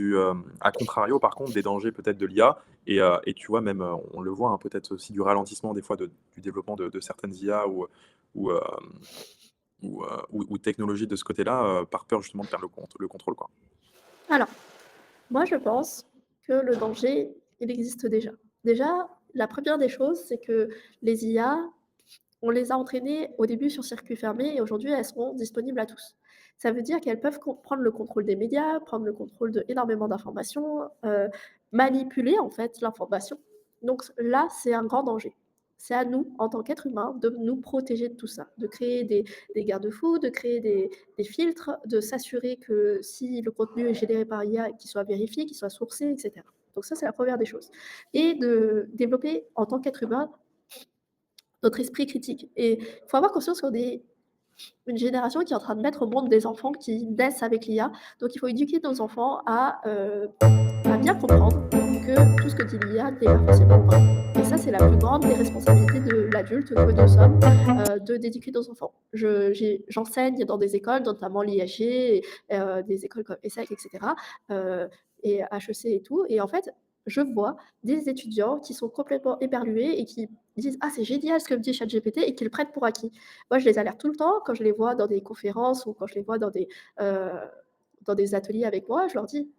à contrario par contre des dangers peut-être de l'IA et tu vois même, on le voit, hein, peut-être aussi du ralentissement des fois du développement de certaines IA ou, hem, ou technologies de ce côté-là, par peur justement de perdre le contrôle, quoi? Alors, moi, je pense que le danger, il existe déjà. Déjà, la première des choses, c'est que les IA On les a entraînées au début sur circuit fermé et aujourd'hui, elles seront disponibles à tous. Ça veut dire qu'elles peuvent prendre le contrôle des médias, prendre le contrôle d'énormément d'informations, manipuler en fait l'information. Donc là, c'est un grand danger. C'est à nous, en tant qu'êtres humains, de nous protéger de tout ça, de créer des garde-fous, de créer des filtres, de s'assurer que si le contenu est généré par IA, qu'il soit vérifié, qu'il soit sourcé, etc. Donc ça, c'est la première des choses. Et de développer en tant qu'être humain notre esprit critique. Et il faut avoir conscience qu'on est une génération qui est en train de mettre au monde des enfants qui naissent avec l'IA. Donc il faut éduquer nos enfants à bien comprendre que tout ce que dit l'IA n'est pas forcément vrai. Et ça, c'est la plus grande des responsabilités de l'adulte que nous sommes, d'éduquer nos enfants. J'enseigne dans des écoles, notamment l'IHG, des écoles comme ESSEC, etc., euh, et HEC et tout. Et en fait, je vois des étudiants qui sont complètement éberlués et qui disent ah c'est génial ce que me dit ChatGPT et qui le prennent pour acquis. Moi je les alerte tout le temps quand je les vois dans des conférences ou quand je les vois dans des ateliers avec moi, je leur dis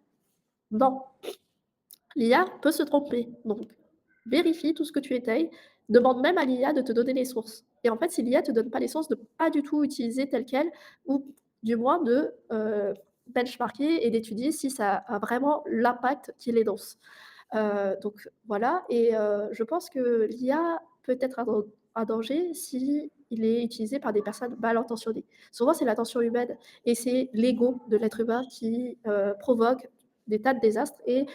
non, l'IA peut se tromper. Donc vérifie tout ce que tu étayes, demande même à l'IA de te donner les sources. Et en fait si l'IA ne te donne pas les sources, de pas du tout utiliser tel quel ou du moins de benchmarker et d'étudier si ça a vraiment l'impact qu'il énonce. Donc voilà et je pense que l'IA peut être un danger s'il est utilisé par des personnes mal intentionnées. Souvent, c'est l'attention humaine et c'est l'ego de l'être humain qui, provoque des tas de désastres et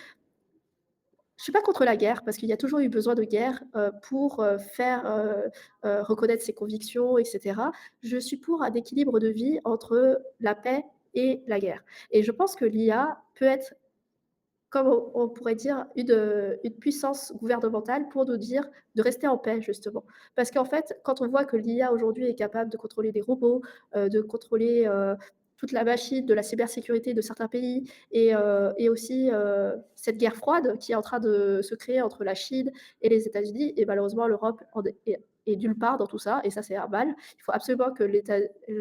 je suis pas contre la guerre parce qu'il y a toujours eu besoin de guerre, pour, faire, reconnaître ses convictions et cetera. Je suis pour un équilibre de vie entre la paix et la guerre et je pense que l'IA peut être comme on pourrait dire, une puissance gouvernementale pour nous dire de rester en paix, justement. Parce qu'en fait, quand on voit que l'IA aujourd'hui est capable de contrôler des robots, de contrôler, toute la machine de la cybersécurité de certains pays et aussi, cette guerre froide qui est en train de se créer entre la Chine et les États-Unis et malheureusement l'Europe en est nulle part dans tout ça et ça, c'est un mal. Il faut absolument que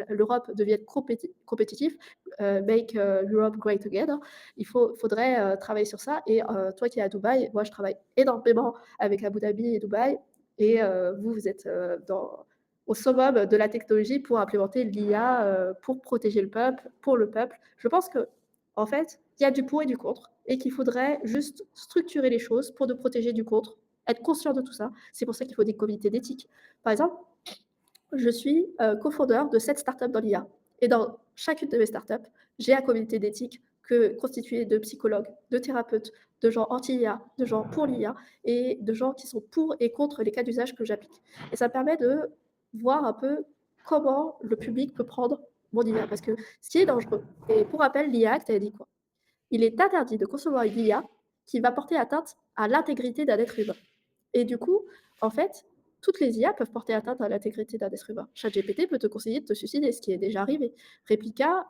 l'Europe devienne compétitive, make, Europe great again. Faudrait travailler sur ça. Et toi qui es à Dubaï, moi je travaille énormément avec Abu Dhabi et Dubaï. Et vous, vous êtes au summum de la technologie pour implémenter l'IA pour protéger le peuple, pour le peuple. Je pense que, en fait, il y a du pour et du contre et qu'il faudrait juste structurer les choses pour nous protéger du contre, être conscient de tout ça. C'est pour ça qu'il faut des comités d'éthique. Par exemple, je suis cofondeur de 7 startups dans l'IA. Et dans chacune de mes startups, j'ai un comité d'éthique constitué de psychologues, de thérapeutes, de gens anti-IA, de gens pour l'IA et de gens qui sont pour et contre les cas d'usage que j'applique. Et ça me permet de voir un peu comment le public peut prendre mon IA. Parce que ce qui est dangereux, et pour rappel, l'IA Act, elle dit quoi? Il est interdit de concevoir une IA qui va porter atteinte à l'intégrité d'un être humain. Et du coup, en fait, toutes les IA peuvent porter atteinte à l'intégrité d'un être humain. ChatGPT peut te conseiller de te suicider, ce qui est déjà arrivé. Replica,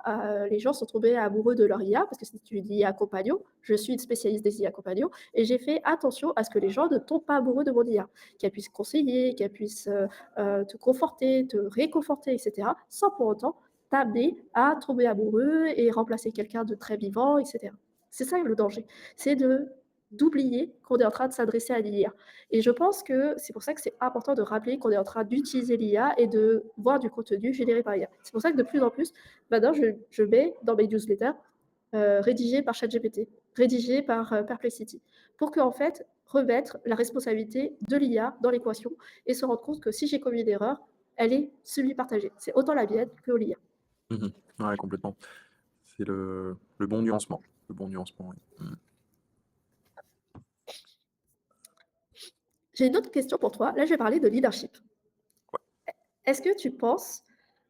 les gens sont tombés amoureux de leur IA, parce que c'est une IA compagnon. Je suis une spécialiste des IA compagnons, et j'ai fait attention à ce que les gens ne tombent pas amoureux de mon IA, qu'elle puisse conseiller, qu'elle puisse te conforter, te réconforter, etc., sans pour autant t'amener à tomber amoureux et remplacer quelqu'un de très vivant, etc. C'est ça le danger. C'est d'oublier qu'on est en train de s'adresser à l'IA. Et je pense que c'est pour ça que c'est important de rappeler qu'on est en train d'utiliser l'IA et de voir du contenu généré par l'IA. C'est pour ça que de plus en plus, maintenant, je mets dans mes newsletters rédigé par ChatGPT, rédigé par Perplexity, pour qu'en fait, remettre la responsabilité de l'IA dans l'équation et se rendre compte que si j'ai commis une erreur, elle est semi-partagée. C'est autant la mienne que l'IA. Mhm. Ouais, complètement. C'est le bon nuancement. Le bon nuancement, oui. Mhm. J'ai une autre question pour toi. Là, je vais parler de leadership. Ouais. Est-ce que tu penses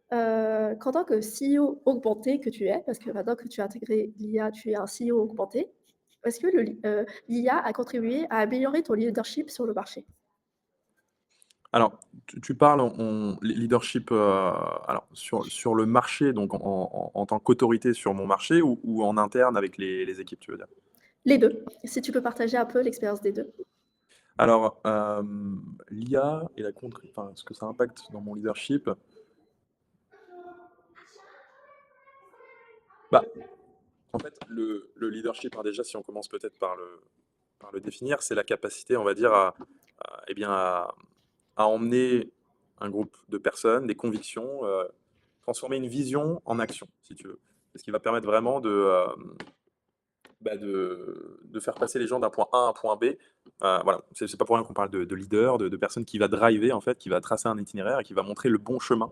qu'en tant que CEO augmenté que tu es, parce que maintenant que tu as intégré l'IA, tu es un CEO augmenté, est-ce que l'IA a contribué à améliorer ton leadership sur le marché? Alors, tu parles leadership alors, sur le marché, donc en tant qu'autorité sur mon marché ou en interne avec les équipes, tu veux dire? Les deux. Si tu peux partager un peu l'expérience des deux. Alors, l'IA et enfin, ce que ça impacte dans mon leadership, bah, en fait, le leadership, hein, déjà, si on commence peut-être par le définir, c'est la capacité, on va dire, eh bien, à emmener un groupe de personnes, des convictions, transformer une vision en action, si tu veux. C'est ce qui va permettre vraiment de faire passer les gens d'un point A à un point B. Voilà, c'est pas pour rien qu'on parle de leader, de personnes qui va driver en fait, qui va tracer un itinéraire et qui va montrer le bon chemin,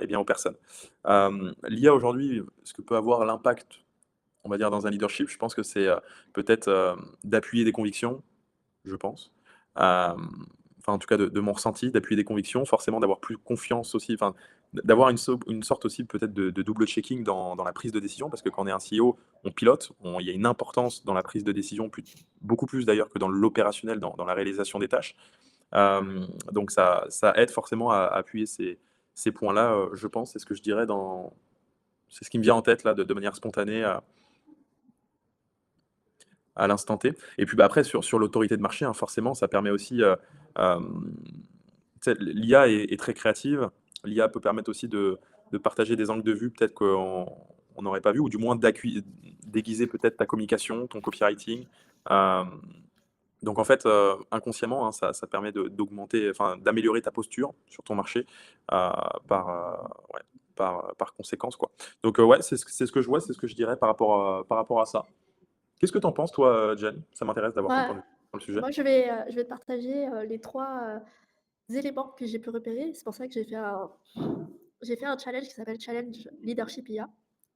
et bien aux personnes. L'IA aujourd'hui, ce que peut avoir l'impact, on va dire dans un leadership, je pense que c'est, peut-être, d'appuyer des convictions, je pense. Enfin, en tout cas, de mon ressenti, d'appuyer des convictions, forcément d'avoir plus confiance aussi, enfin, d'avoir une sorte aussi peut-être de double checking dans la prise de décision, parce que quand on est un CEO, on pilote, il y a une importance dans la prise de décision, beaucoup plus d'ailleurs que dans l'opérationnel, dans la réalisation des tâches. Donc ça aide forcément à appuyer ces points-là, je pense, c'est ce que je dirais c'est ce qui me vient en tête là, de manière spontanée, à l'instant T. Et puis bah, après, sur l'autorité de marché, hein, forcément, ça permet aussi. L'IA est très créative. L'IA peut permettre aussi de partager des angles de vue, peut-être qu'on n'aurait pas vu, ou du moins déguiser peut-être ta communication, ton copywriting. Euh, donc en fait, inconsciemment, hein, ça permet d'augmenter, enfin, d'améliorer ta posture sur ton marché par, ouais, par conséquence, quoi. Donc ouais, c'est ce que je vois, c'est ce que je dirais par rapport à ça. Qu'est-ce que tu en penses, toi, Jen? Ça m'intéresse d'avoir ton Ouais, point de vue sur le sujet. moi je vais te partager les trois éléments que j'ai pu repérer. C'est pour ça que j'ai fait un challenge qui s'appelle Challenge Leadership IA.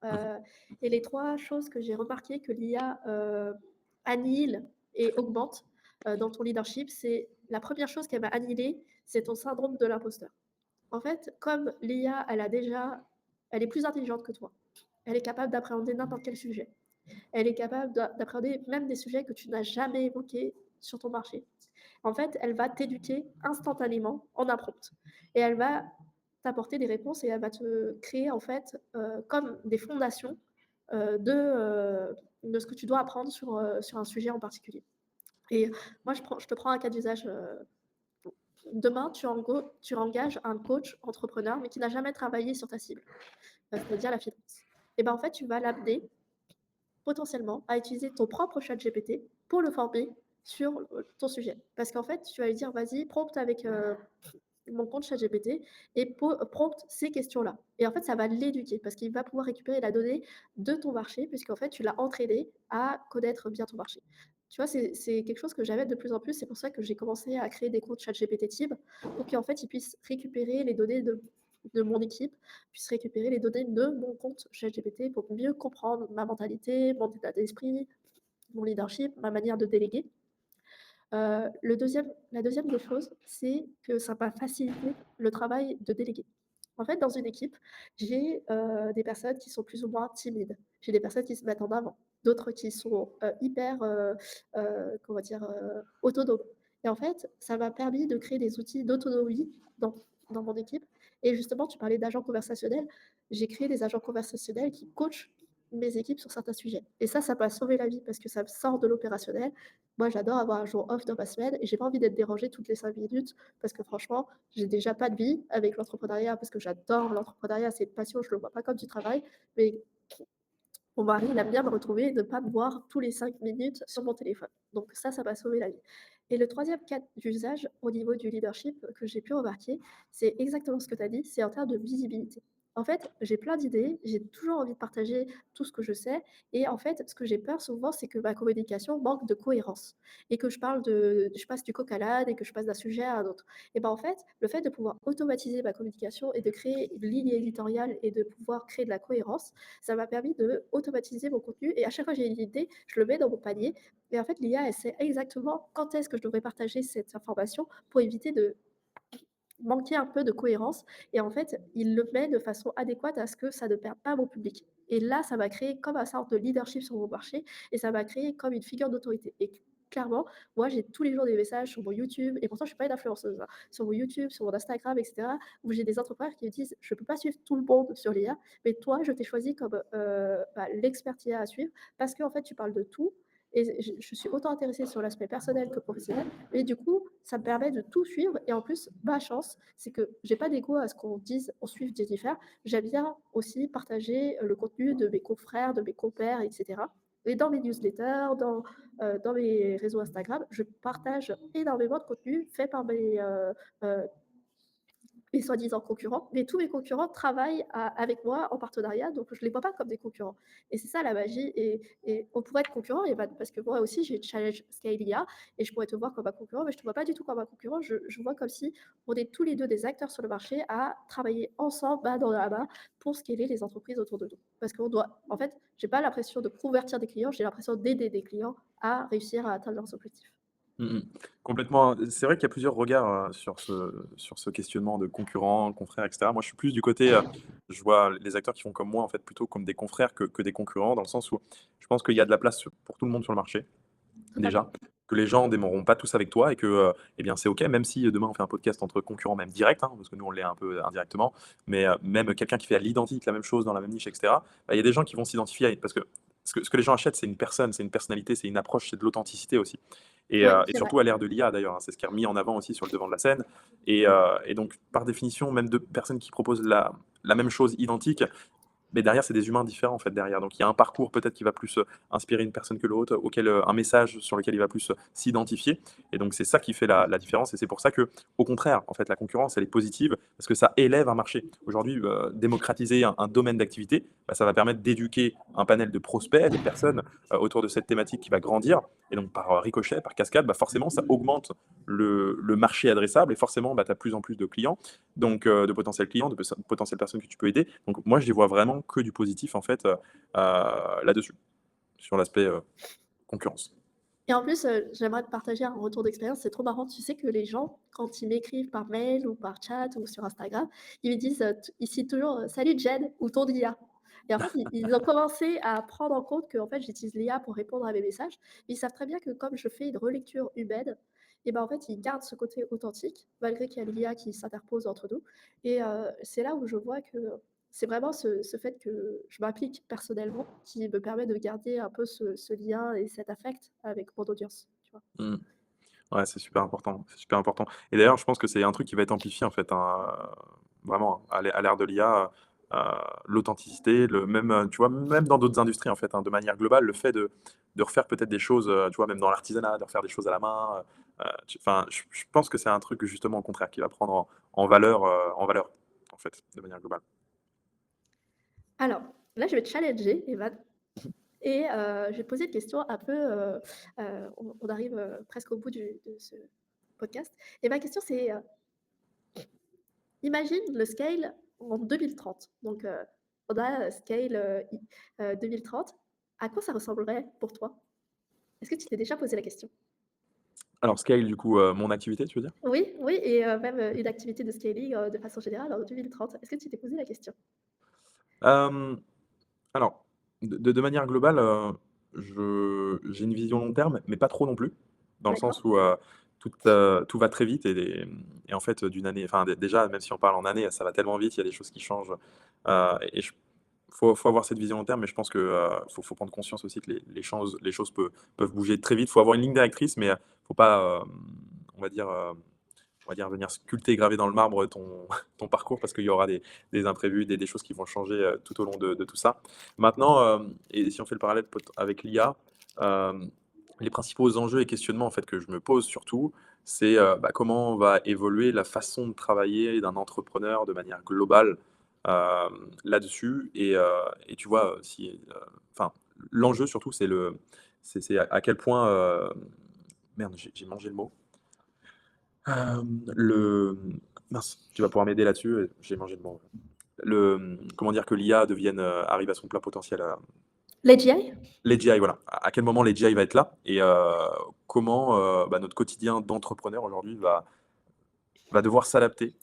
Mhm. Et les trois choses que j'ai remarqué que l'IA annihile et augmente dans ton leadership, c'est la première chose qu'elle va annihiler, c'est ton syndrome de l'imposteur. En fait, comme l'IA, elle est plus intelligente que toi. Elle est capable d'appréhender n'importe quel sujet. Elle est capable d'appréhender même des sujets que tu n'as jamais évoqués sur ton marché. En fait, elle va t'éduquer instantanément en un prompt. Et elle va t'apporter des réponses et elle va te créer en fait comme des fondations de ce que tu dois apprendre sur un sujet en particulier. Et moi, je te prends un cas d'usage. Demain, tu engages un coach entrepreneur, mais qui n'a jamais travaillé sur ta cible, c'est-à-dire la finance. Et ben en fait, tu vas l'amener potentiellement à utiliser ton propre chat GPT pour le former sur ton sujet. Parce qu'en fait, tu vas lui dire, vas-y, prompt avec mon compte chat GPT et prompt ces questions-là. Et en fait, ça va l'éduquer parce qu'il va pouvoir récupérer la donnée de ton marché, puisqu'en fait, tu l'as entraîné à connaître bien ton marché. Tu vois, c'est quelque chose que j'avais de plus en plus. C'est pour ça que j'ai commencé à créer des comptes chat GPT Tib pour qu'en fait, ils puissent récupérer les données de mon équipe, puissent récupérer les données de mon compte chat GPT pour mieux comprendre ma mentalité, mon état d'esprit, mon leadership, ma manière de déléguer. La deuxième des choses, c'est que ça va faciliter le travail de délégué. En fait, dans une équipe, j'ai des personnes qui sont plus ou moins timides. J'ai des personnes qui se mettent en avant, d'autres qui sont hyper, comment dire, autonomes. Et en fait, ça m'a permis de créer des outils d'autonomie dans mon équipe. Et justement, tu parlais d'agents conversationnels. J'ai créé des agents conversationnels qui coachent mes équipes sur certains sujets. Et ça m'a sauvé la vie parce que ça me sort de l'opérationnel. Moi, j'adore avoir un jour off dans ma semaine et j'ai pas envie d'être dérangée toutes les 5 minutes parce que franchement, j'ai déjà pas de vie avec l'entrepreneuriat parce que j'adore l'entrepreneuriat, c'est une passion, je le vois pas comme du travail. Mais mon mari, il aime bien me retrouver et de ne pas me voir tous les 5 minutes sur mon téléphone. Donc ça m'a sauvé la vie. Et le troisième cas d'usage au niveau du leadership que j'ai pu remarquer, c'est exactement ce que tu as dit, c'est en termes de visibilité. En fait, j'ai plein d'idées, j'ai toujours envie de partager tout ce que je sais. Et en fait, ce que j'ai peur souvent, c'est que ma communication manque de cohérence. Et que je passe du coq à l'âne et que je passe d'un sujet à un autre. Et ben en fait, le fait de pouvoir automatiser ma communication et de créer une ligne éditoriale et de pouvoir créer de la cohérence, ça m'a permis de automatiser mon contenu et à chaque fois que j'ai une idée, je le mets dans mon panier et en fait l'IA, elle sait exactement quand est-ce que je devrais partager cette information pour éviter de manquer un peu de cohérence et en fait, il le met de façon adéquate à ce que ça ne perde pas mon public et là, ça va créer comme un sorte de leadership sur mon marché et ça va créer comme une figure d'autorité et clairement, moi, j'ai tous les jours des messages sur mon YouTube et pourtant je ne suis pas une influenceuse, hein, sur mon YouTube, sur mon Instagram et cetera, où j'ai des entrepreneurs qui me disent: «Je ne peux pas suivre tout le monde sur l'IA, mais toi, je t'ai choisi comme, l'expert IA à suivre parce qu'en fait, tu parles de tout et je suis autant intéressée sur l'aspect personnel que professionnel et du coup, ça me permet de tout suivre et en plus, ma chance, c'est que j'ai pas d'ego à ce qu'on dise, on suive Jennifer. J'aime bien aussi partager le contenu de mes confrères, de mes compères, etc. Et dans mes newsletters, dans mes réseaux Instagram, je partage énormément de contenu fait par mes mes soi-disant concurrents, mais tous mes concurrents travaillent avec moi en partenariat, donc je ne les vois pas comme des concurrents. Et c'est ça la magie. Et on pourrait être concurrent, parce que moi aussi j'ai Challenge Scale IA, et je pourrais te voir comme un concurrent, mais je ne te vois pas du tout comme un concurrent. Je vois comme si on est tous les deux des acteurs sur le marché à travailler ensemble, main dans la main, pour scaler les entreprises autour de nous. Parce qu'on doit, en fait, j'ai pas l'impression de convertir des clients, j'ai l'impression d'aider des clients à réussir à atteindre leurs objectifs. Mmh mh. Complètement. C'est vrai qu'il y a plusieurs regards, sur ce questionnement de concurrents, confrères et cetera. Moi, je suis plus du côté, je vois les acteurs qui font comme moi, en fait, plutôt comme des confrères que des concurrents, dans le sens où je pense qu'il y a de la place pour tout le monde sur le marché, Totalement. déjà. Que les gens démarreront pas tous avec toi et que, eh bien, c'est OK, même si, demain on fait un podcast entre concurrents, même direct, hein, parce que nous on l'est un peu indirectement, mais, même quelqu'un qui fait à l'identique la même chose dans la même niche et cetera, bah, il y a des gens qui vont s'identifier parce que ce que les gens achètent, c'est une personne, c'est une personnalité, c'est une approche, c'est de l'authenticité aussi. Oui, Et c'est vrai. surtout à l'ère de l'IA d'ailleurs, hein, c'est ce qui est remis en avant aussi sur le devant de la scène. Et donc, par définition, même de personnes qui proposent la même chose identique, mais derrière, c'est des humains différents en fait derrière. Donc il y a un parcours peut-être qui va plus inspirer une personne que l'autre, auquel un message sur lequel il va plus s'identifier. Et donc c'est ça qui fait la différence. Et c'est pour ça que, au contraire, en fait, la concurrence, elle est positive parce que ça élève un marché. Aujourd'hui, démocratiser un domaine d'activité, bah, ça va permettre d'éduquer un panel de prospects, des personnes autour de cette thématique qui va grandir. Et donc par ricochet, par cascade, bah, forcément, ça augmente le marché adressable et forcément, bah, tu as plus en plus de clients, donc de potentiels clients, de potentielles personnes que tu peux aider. Donc moi, je n'y vois vraiment que du positif en fait là-dessus, sur l'aspect concurrence. Et en plus, j'aimerais te partager un retour d'expérience. C'est trop marrant. Tu sais que les gens, quand ils m'écrivent par mail ou par chat ou sur Instagram, ils me disent, ils citent toujours, «Salut Jen» ou «ton IA». Et en fait, ils ont commencé à prendre en compte qu'en fait, j'utilise l'IA pour répondre à mes messages. Ils savent très bien que comme je fais une relecture humaine, et ben, en fait, ils gardent ce côté authentique malgré qu'il y a l'IA qui s'interpose entre nous. Et c'est là où je vois que c'est vraiment ce fait que je m'applique personnellement qui me permet de garder un peu ce lien et cet affect avec mon audience, tu vois? Mmh. Ouais, c'est super important, c'est super important. Et d'ailleurs, je pense que c'est un truc qui va être amplifié en fait, hein, vraiment à l'ère de l'IA, l'authenticité, le même, tu vois, même dans d'autres industries en fait, hein, de manière globale, le fait de refaire peut-être des choses, tu vois, même dans l'artisanat, de refaire des choses à la main, enfin, je pense que c'est un truc justement au contraire qui va prendre en valeur, en fait, de manière globale. Alors, là, je vais te challenger, Evan, et je vais te poser une question un peu, on arrive, presque au bout de ce podcast, et ma question c'est, imagine le scale en 2030. Donc, on a, scale, 2030. À quoi ça ressemblerait pour toi? Est-ce que tu t'es déjà posé la question? Alors scale du coup, mon activité, tu veux dire? Oui, oui, et même, une activité de scaling, de façon générale en 2030. Est-ce que tu t'es posé la question? Hem, alors, de manière globale, j'ai une vision long terme, mais pas trop non plus, dans le D'accord. sens où, tout va très vite et en fait, d'une année enfin, déjà, même si on parle en année, ça va tellement vite, il y a des choses qui changent, et faut avoir cette vision long terme, mais je pense que, faut prendre conscience aussi que les choses peuvent bouger très vite. Faut avoir une ligne directrice, mais, faut pas, on va dire, venir sculpter, graver dans le marbre ton parcours parce qu'il y aura des imprévus, des choses qui vont changer tout au long de tout ça. Maintenant, et si on fait le parallèle avec l'IA, les principaux enjeux et questionnements en fait, que je me pose surtout, c'est bah, comment va évoluer la façon de travailler d'un entrepreneur de manière globale euh, là-dessus. Et tu vois, si, enfin, l'enjeu surtout, c'est à quel point. Merde, j'ai mangé le mot. Le mince, tu vas pouvoir m'aider là-dessus, j'ai mangé le mot. Comment dire que l'IA arrive à son plein potentiel, l'AGI? l'AGI, voilà. À quel moment l'AGI va être là et comment, bah, notre quotidien d'entrepreneur aujourd'hui va devoir s'adapter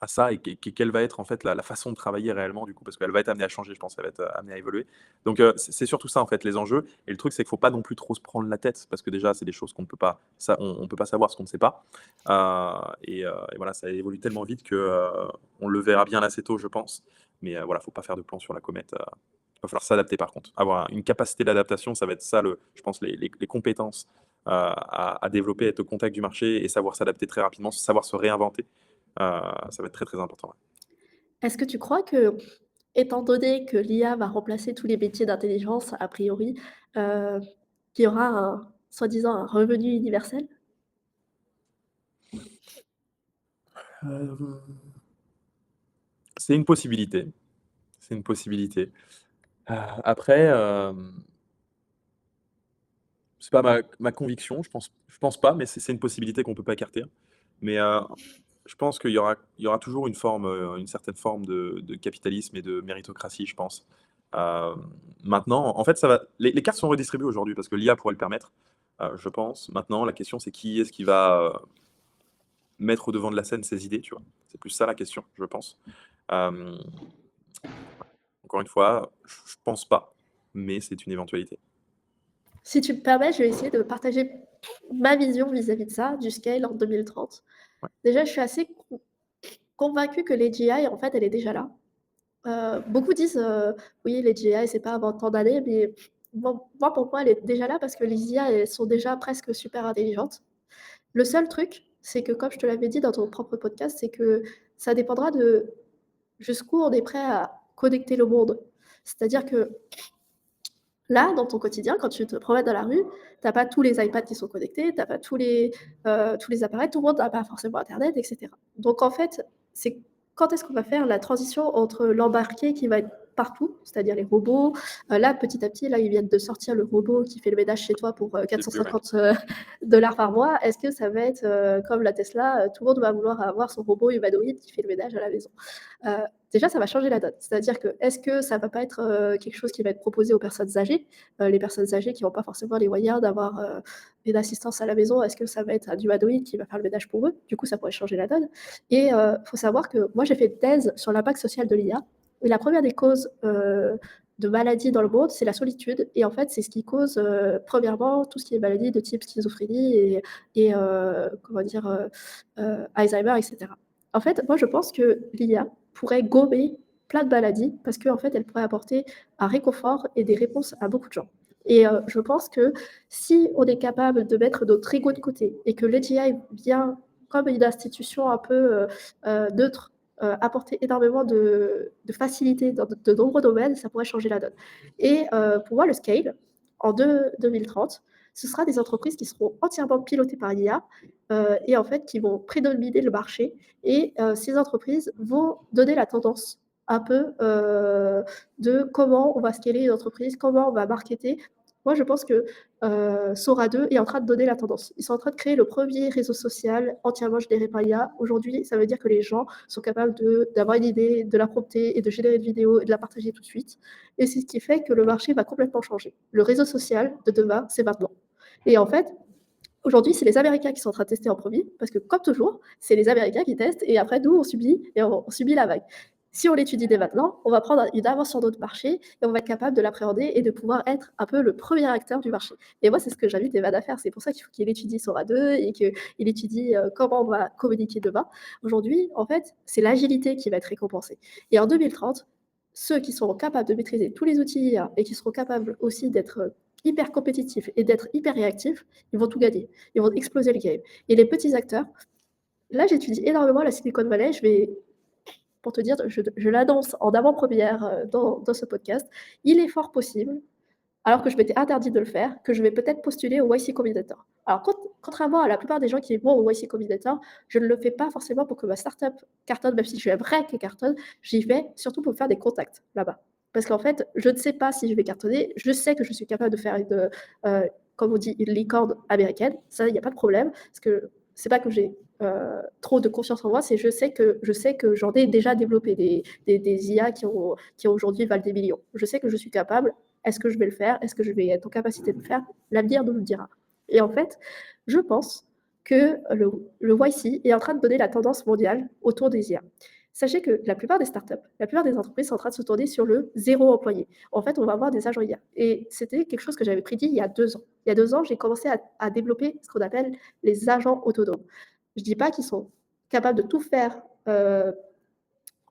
à ça et quelle va être en fait la façon de travailler réellement du coup parce qu'elle va être amenée à changer, je pense, elle va être amenée à évoluer. Donc c'est surtout ça en fait les enjeux et le truc c'est qu'il faut pas non plus trop se prendre la tête parce que déjà c'est des choses qu'on ne peut pas ça on peut pas savoir ce qu'on ne sait pas. Et voilà, ça évolue tellement vite que on le verra bien assez tôt je pense. Mais voilà, faut pas faire de plan sur la comète. Il va falloir s'adapter par contre. Avoir une capacité d'adaptation, ça va être ça je pense les compétences à développer, être au contact du marché et savoir s'adapter très rapidement, savoir se réinventer. Ça va être très, très important, ouais. Est-ce que tu crois que, étant donné que l'IA va remplacer tous les métiers d'intelligence, a priori, heu, qu'il y aura soi-disant un revenu universel? Euh, c'est une possibilité. C'est une possibilité. Après, c'est pas ma conviction, je pense pas, mais c'est une possibilité qu'on peut pas écarter. Mais je pense qu'il y aura toujours une certaine forme de capitalisme et de méritocratie, je pense. Euh, Maintenant, en fait, les cartes sont redistribuées aujourd'hui parce que l'IA pourrait le permettre, je pense. Maintenant, la question, c'est qui est-ce qui va mettre au devant de la scène ses idées, tu vois. C'est plus ça la question, je pense. Euh, Encore une fois, je pense pas, mais c'est une éventualité. Si tu me permets, je vais essayer de partager ma vision vis-à-vis de ça, du scale en 2030. Ouais. Déjà, je suis assez convaincue que l'AGI, en fait, elle est déjà là. Beaucoup disent oui, les GI, c'est pas avant tant d'années, mais moi, pour moi, elle est déjà là parce que les IA, elles sont déjà presque super intelligentes. Le seul truc, c'est que, comme je te l'avais dit dans ton propre podcast, c'est que ça dépendra de jusqu'où on est prêt à connecter le monde. C'est-à-dire que là, dans ton quotidien, quand tu te promènes dans la rue, tu n'as pas tous les iPads qui sont connectés, tu n'as pas tous les appareils, tout le monde n'a pas forcément Internet, etc. Donc en fait, c'est quand est-ce qu'on va faire la transition entre l'embarqué qui va être partout, c'est-à-dire les robots. Là, petit à petit, là, ils viennent de sortir le robot qui fait le ménage chez toi pour J'ai vu, ouais. 450 dollars par mois. Est-ce que ça va être comme la Tesla, tout le monde va vouloir avoir son robot humanoïde qui fait le ménage à la maison. Euh, Déjà, ça va changer la donne. C'est-à-dire que est-ce que ça va pas être quelque chose qui va être proposé aux personnes âgées, les personnes âgées qui n'ont pas forcément les moyens d'avoir une assistance à la maison, est-ce que ça va être un humanoïde qui va faire le ménage pour eux? Du coup, ça pourrait changer la donne. Et il faut savoir que moi, j'ai fait une thèse sur l'impact social de l'IA. Et la première des causes de maladies dans le monde, c'est la solitude. Et en fait, c'est ce qui cause, premièrement, tout ce qui est maladie de type schizophrénie et comment dire, Alzheimer, etc. En fait, moi, je pense que l'IA pourrait gommer plein de maladies parce qu'en fait, elle pourrait apporter un réconfort et des réponses à beaucoup de gens. Et je pense que si on est capable de mettre notre ego de côté et que l'AGI vient comme une institution un peu neutre, apporter énormément de facilité dans de nombreux domaines, ça pourrait changer la donne. Et pour moi, le scale, en 2030, ce sera des entreprises qui seront entièrement pilotées par l'IA et en fait qui vont prédominer le marché. Et ces entreprises vont donner la tendance un peu de comment on va scaler une entreprise, comment on va marketer. Moi, je pense que Sora 2 est en train de donner la tendance. Ils sont en train de créer le premier réseau social entièrement généré par l'IA. Aujourd'hui, ça veut dire que les gens sont capables d'avoir une idée, de la prompter et de générer une vidéo et de la partager tout de suite. Et c'est ce qui fait que le marché va complètement changer. Le réseau social de demain, c'est maintenant. Et en fait, aujourd'hui, c'est les Américains qui sont en train de tester en premier, parce que comme toujours, c'est les Américains qui testent, et après, nous, on subit, et on subit la vague. Si on l'étudie dès maintenant, on va prendre une avance sur notre marché, et on va être capable de l'appréhender et de pouvoir être un peu le premier acteur du marché. Et moi, c'est ce que j'invite Evan à faire. C'est pour ça qu'il faut qu'il étudie Sora 2 et qu'il étudie comment on va communiquer demain. Aujourd'hui, en fait, c'est l'agilité qui va être récompensée. Et en 2030, ceux qui seront capables de maîtriser tous les outils IA et qui seront capables aussi d'être hyper compétitifs et d'être hyper réactifs, ils vont tout gagner. Ils vont exploser le game. Et les petits acteurs, là, j'étudie énormément la Silicon Valley. Je vais, pour te dire, je l'annonce en avant-première dans ce podcast. Il est fort possible, alors que je m'étais interdit de le faire, que je vais peut-être postuler au YC Combinator. Alors, contrairement à la plupart des gens qui vont au YC Combinator, je ne le fais pas forcément pour que ma startup cartonne, même si je j'aimerais qu'elle cartonne, j'y vais surtout pour faire des contacts là-bas. Parce qu'en fait, je ne sais pas si je vais cartonner, je sais que je suis capable de faire comme on dit, une licorne américaine, ça, il n'y a pas de problème, parce que c'est pas que j'ai trop de confiance en moi, c'est je sais que j'en ai déjà développé des IA qui aujourd'hui valent des millions. Je sais que je suis capable. Est-ce que je vais le faire? Est-ce que je vais être en capacité de le faire? L'avenir nous le dira. Et en fait, je pense que le YC est en train de donner la tendance mondiale autour des IA. Sachez que la plupart des startups, la plupart des entreprises sont en train de se tourner sur le zéro employé. En fait, on va avoir des agents IA. Et c'était quelque chose que j'avais prédit il y a 2 ans. Il y a 2 ans, j'ai commencé à développer ce qu'on appelle les agents autonomes. Je ne dis pas qu'ils sont capables de tout faire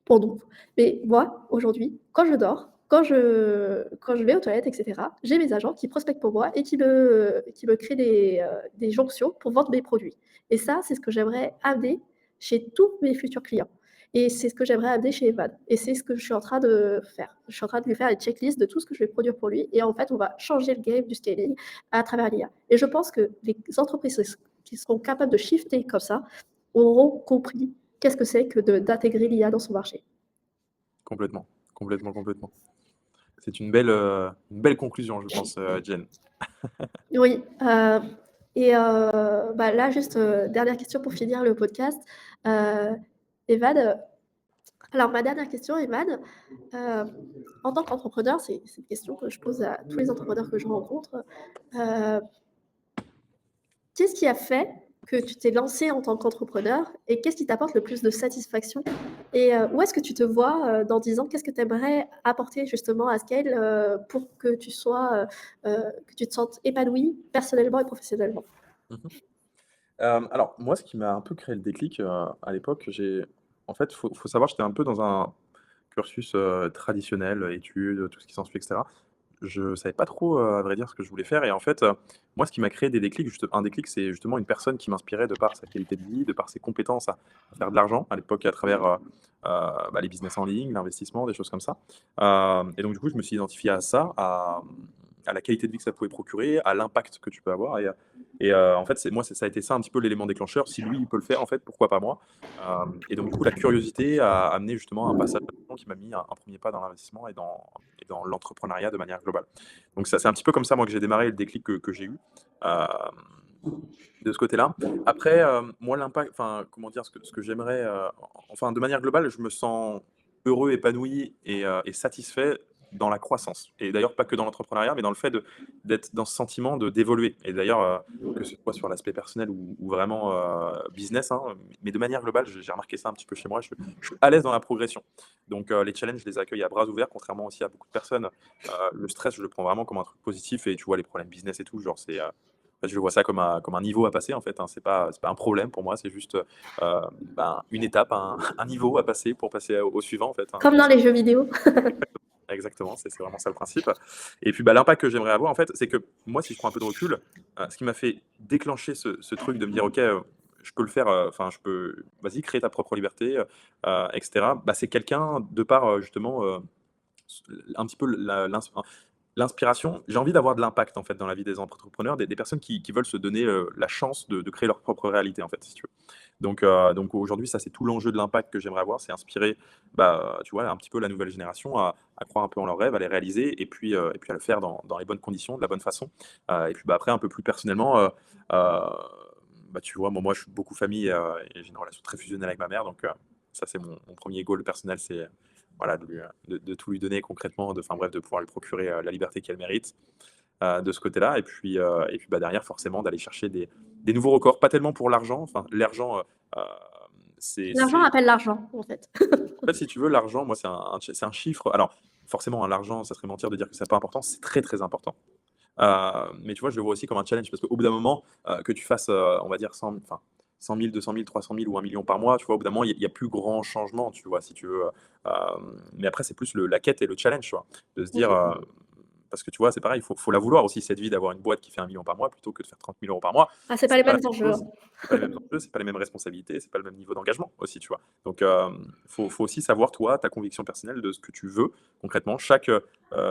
pour nous. Mais moi, aujourd'hui, quand je dors, quand je vais aux toilettes, etc., j'ai mes agents qui prospectent pour moi et qui me créent des jonctions pour vendre mes produits. Et ça, c'est ce que j'aimerais amener chez tous mes futurs clients. Et c'est ce que j'aimerais amener chez Evan. Et c'est ce que je suis en train de faire. Je suis en train de lui faire une checklist de tout ce que je vais produire pour lui. Et en fait, on va changer le game du scaling à travers l'IA. Et je pense que les entreprises qui seront capables de shifter comme ça auront compris qu'est-ce que c'est que d'intégrer l'IA dans son marché. Complètement, complètement, complètement. C'est une belle conclusion, je pense, Jen. Oui, et bah, là, juste, dernière question pour finir le podcast. Evan, alors ma dernière question, Evan, en tant qu'entrepreneur, c'est une question que je pose à tous les entrepreneurs que je rencontre. Heu, Qu'est-ce qui a fait que tu t'es lancé en tant qu'entrepreneur et qu'est-ce qui t'apporte le plus de satisfaction? Et où est-ce que tu te vois, dans 10 ans? Qu'est-ce que tu aimerais apporter justement à Scale, pour que tu sois, que tu te sentes épanoui personnellement et professionnellement? Mmh mh. Alors moi, ce qui m'a un peu créé le déclic, à l'époque, en fait, faut savoir, j'étais un peu dans un cursus, traditionnel, études, tout ce qui s'ensuit et cetera. Je savais pas trop, à vrai dire, ce que je voulais faire et en fait, moi, ce qui m'a créé des déclics, un déclic, c'est justement une personne qui m'inspirait de par sa qualité de vie, de par ses compétences à faire de l'argent, à l'époque à travers, bah, les business en ligne, l'investissement, des choses comme ça. Et donc du coup, je me suis identifié à ça, à la qualité de vie que ça pouvait procurer, à l'impact que tu peux avoir en fait, ça a été ça un petit peu l'élément déclencheur. Si lui, il peut le faire, en fait, pourquoi pas moi? Et donc du coup, la curiosité a amené justement un passage à l'action qui m'a mis un 1er pas dans l'investissement et dans l'entrepreneuriat de manière globale. Donc ça, c'est un petit peu comme ça, moi, que j'ai démarré, le déclic que j'ai eu, de ce côté-là. Après, moi, l'impact, enfin, comment dire? Ce que j'aimerais, enfin, de manière globale, je me sens heureux, épanoui et satisfait dans la croissance. Et d'ailleurs, pas que dans l'entrepreneuriat, mais dans le fait d'être dans ce sentiment d'évoluer. Et d'ailleurs, que ce soit sur l'aspect personnel ou vraiment, business, hein, mais de manière globale, j'ai remarqué ça un petit peu chez moi, je suis à l'aise dans la progression. Donc, les challenges, je les accueille à bras ouverts, contrairement aussi à beaucoup de personnes. Le stress, je le prends vraiment comme un truc positif et tu vois les problèmes business et tout, genre en fait, je vois ça comme un niveau à passer en fait, hein. C'est pas un problème pour moi, c'est juste, ben, une étape, un niveau à passer pour passer au suivant en fait, hein. Comme dans les jeux vidéo. Exactement, c'est vraiment ça le principe. Et puis, bah, l'impact que j'aimerais avoir en fait, c'est que moi, si je prends un peu de recul, ce qui m'a fait déclencher ce truc de me dire: «OK, je peux le faire, enfin je peux vas-y créer ta propre liberté, et cetera». Bah, c'est quelqu'un de par, justement, un petit peu l'inspiration. J'ai envie d'avoir de l'impact en fait dans la vie des entrepreneurs, des personnes qui veulent se donner, la chance de créer leur propre réalité en fait, si tu veux. Donc aujourd'hui, ça c'est tout l'enjeu de l'impact que j'aimerais avoir, c'est inspirer, bah, tu vois, un petit peu la nouvelle génération à croire un peu en leurs rêves, à les réaliser et puis à le faire dans les bonnes conditions, de la bonne façon. Et puis, bah, après un peu plus personnellement, bah, tu vois, moi je suis beaucoup famille, et j'ai une relation très fusionnelle avec ma mère donc ça c'est mon 1er goal personnel, c'est, voilà, de tout lui donner concrètement, enfin bref, de pouvoir lui procurer, la liberté qu'elle mérite, de ce côté-là et puis, bah, derrière forcément d'aller chercher des nouveaux records, pas tellement pour l'argent, enfin l'argent, heu, L'argent c'est appelle l'argent, en fait. en fait, si tu veux, l'argent, moi, c'est un chiffre. Alors forcément, hein, l'argent, ça serait mentir de dire que c'est pas important, c'est très, très important. Mais tu vois, je le vois aussi comme un challenge parce qu'au bout d'un moment, que tu fasses, on va dire 100 000, 200 000, 300 000 ou 1 million par mois, tu vois, au bout d'un moment, il y a plus grand changement, tu vois, si tu veux. Mais après, c'est plus la quête et le challenge, tu vois, de se dire, OK. parce que tu vois, c'est pareil, il faut la vouloir aussi, cette vie d'avoir une boîte qui fait 1 million par mois plutôt que de faire 30 000 € par mois. Ah, c'est pas C'est les pas la mêmes même enjeux, hein. chose, c'est pas les mêmes enjeux, c'est pas les mêmes responsabilités, c'est pas le même niveau d'engagement aussi, tu vois. Donc, faut aussi savoir, toi, ta conviction personnelle de ce que tu veux concrètement. Chaque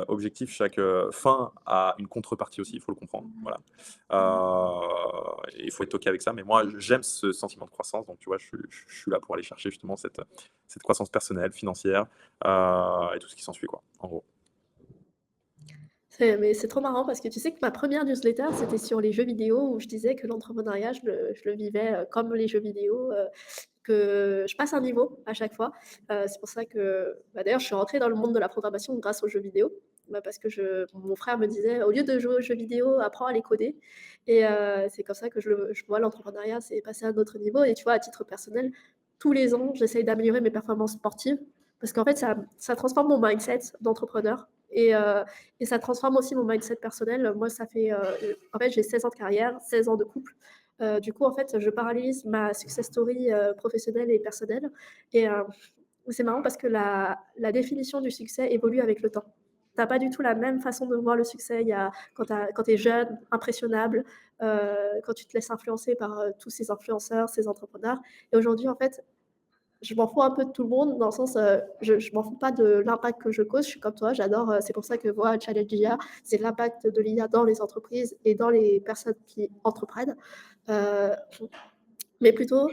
objectif, chaque fin a une contrepartie aussi, il faut le comprendre. Voilà. Et il faut être OK avec ça. Mais moi, j'aime ce sentiment de croissance. Donc, tu vois, je suis là pour aller chercher justement cette croissance personnelle, financière, et tout ce qui s'ensuit, quoi, en gros. Mais c'est trop marrant parce que tu sais que ma première newsletter, c'était sur les jeux vidéo où je disais que l'entrepreneuriat, je le vivais, comme les jeux vidéo, que je passe un niveau à chaque fois. C'est pour ça que, bah, d'ailleurs, je suis rentrée dans le monde de la programmation grâce aux jeux vidéo. Bah, parce que mon frère me disait: «Au lieu de jouer aux jeux vidéo, apprends à les coder» et c'est comme ça que je vois l'entrepreneuriat, c'est passer à un autre niveau et tu vois, à titre personnel, tous les ans, j'essaye d'améliorer mes performances sportives parce qu'en fait, ça transforme mon mindset d'entrepreneur et ça transforme aussi mon mindset personnel. Moi, ça fait, en fait, j'ai 16 ans de carrière, 16 ans de couple. Du coup, en fait, je paralyse ma success story, professionnelle et personnelle et c'est marrant parce que la définition du succès évolue avec le temps. Tu as pas du tout la même façon de voir le succès. Il y a quand tu es jeune, impressionnable, quand tu te laisses influencer par, tous ces influenceurs, ces entrepreneurs et aujourd'hui, en fait, je m'en fous un peu de tout le monde dans le sens, je m'en fous pas de l'impact que je cause. Je suis comme toi, j'adore, c'est pour ça que moi, Challenge IA, c'est l'impact de l'IA dans les entreprises et dans les personnes qui entreprennent. Heu, mais plutôt,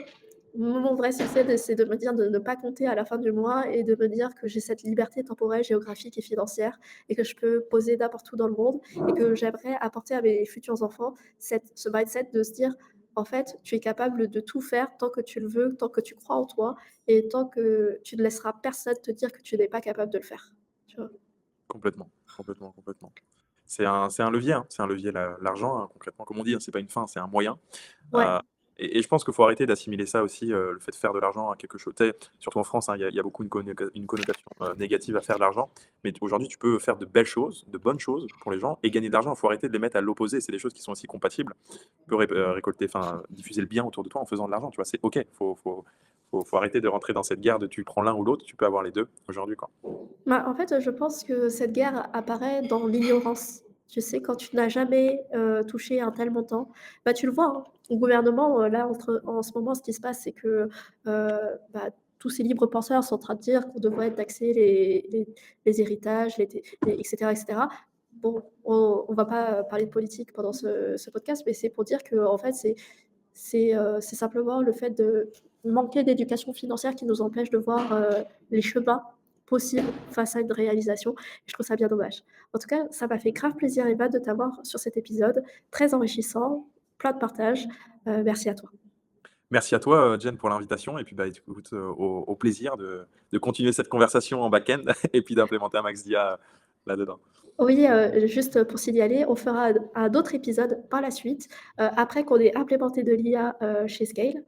Mon vrai succès, c'est de me dire de ne pas compter à la fin du mois et de me dire que j'ai cette liberté temporelle, géographique et financière et que je peux poser n'importe où dans le monde et que j'aimerais apporter à mes futurs enfants ce mindset de se dire: «En fait, tu es capable de tout faire tant que tu le veux, tant que tu crois en toi et tant que tu ne laisseras personne te dire que tu n'es pas capable de le faire». Tu vois? Complètement, complètement, complètement. C'est un levier, hein, c'est un levier l'argent, hein, concrètement, comme on dit, hein, c'est pas une fin, c'est un moyen. Ouais, Heu et je pense qu'il faut arrêter d'assimiler ça aussi, le fait de faire de l'argent à quelque chose tu sais, surtout en France, hein, il y a beaucoup une connotation, négative à faire de l'argent. Mais aujourd'hui, tu peux faire de belles choses, de bonnes choses pour les gens et gagner de l'argent. Il faut arrêter de les mettre à l'opposé. C'est des choses qui sont aussi compatibles. Tu peux récolter enfin, diffuser le bien autour de toi en faisant de l'argent, tu vois? C'est OK. Faut arrêter de rentrer dans cette guerre de tu prends l'un ou l'autre, tu peux avoir les 2 aujourd'hui, quoi. bah, en fait, je pense que cette guerre apparaît dans l'ignorance. Tu sais, quand tu n'as jamais, touché un tel montant, bah, tu le vois, hein, au gouvernement, là, en ce moment, ce qui se passe, c'est que, bah, tous ces libres penseurs sont en train de dire qu'on devrait taxer les héritages, les et cetera et cetera. Bon, on va pas parler de politique pendant ce podcast, mais c'est pour dire qu'en fait, c'est simplement le fait de manquer d'éducation financière qui nous empêche de voir, les chemins possibles face à une réalisation et je trouve ça bien dommage. En tout cas, ça m'a fait grave plaisir Eva de t'avoir sur cet épisode, très enrichissant, plein de partage, merci à toi. Merci à toi, Jen, pour l'invitation et puis, bah, écoute, au plaisir de continuer cette conversation en back-end et puis d'implémenter un max d'IA là-dedans. Oui, juste pour signaler, on fera un autre épisode par la suite, après qu'on ait implémenté de l'IA, chez Scale,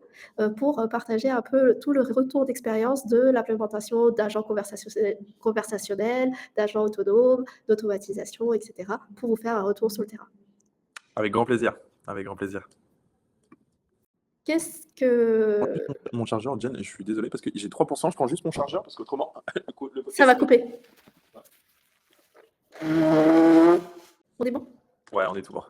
pour, partager un peu tout le retour d'expérience de l'implémentation d'agents conversationnels, d'agents autonomes, d'automatisation et cetera, pour vous faire un retour sur le terrain. Avec grand plaisir, avec grand plaisir. Qu'est-ce Je prends juste que mon chargeur, Jen, et je suis désolé parce que j'ai 3 je prends juste mon chargeur parce qu'autrement le ça podcast va il va couper. On est bon? ouais, on est tout bon.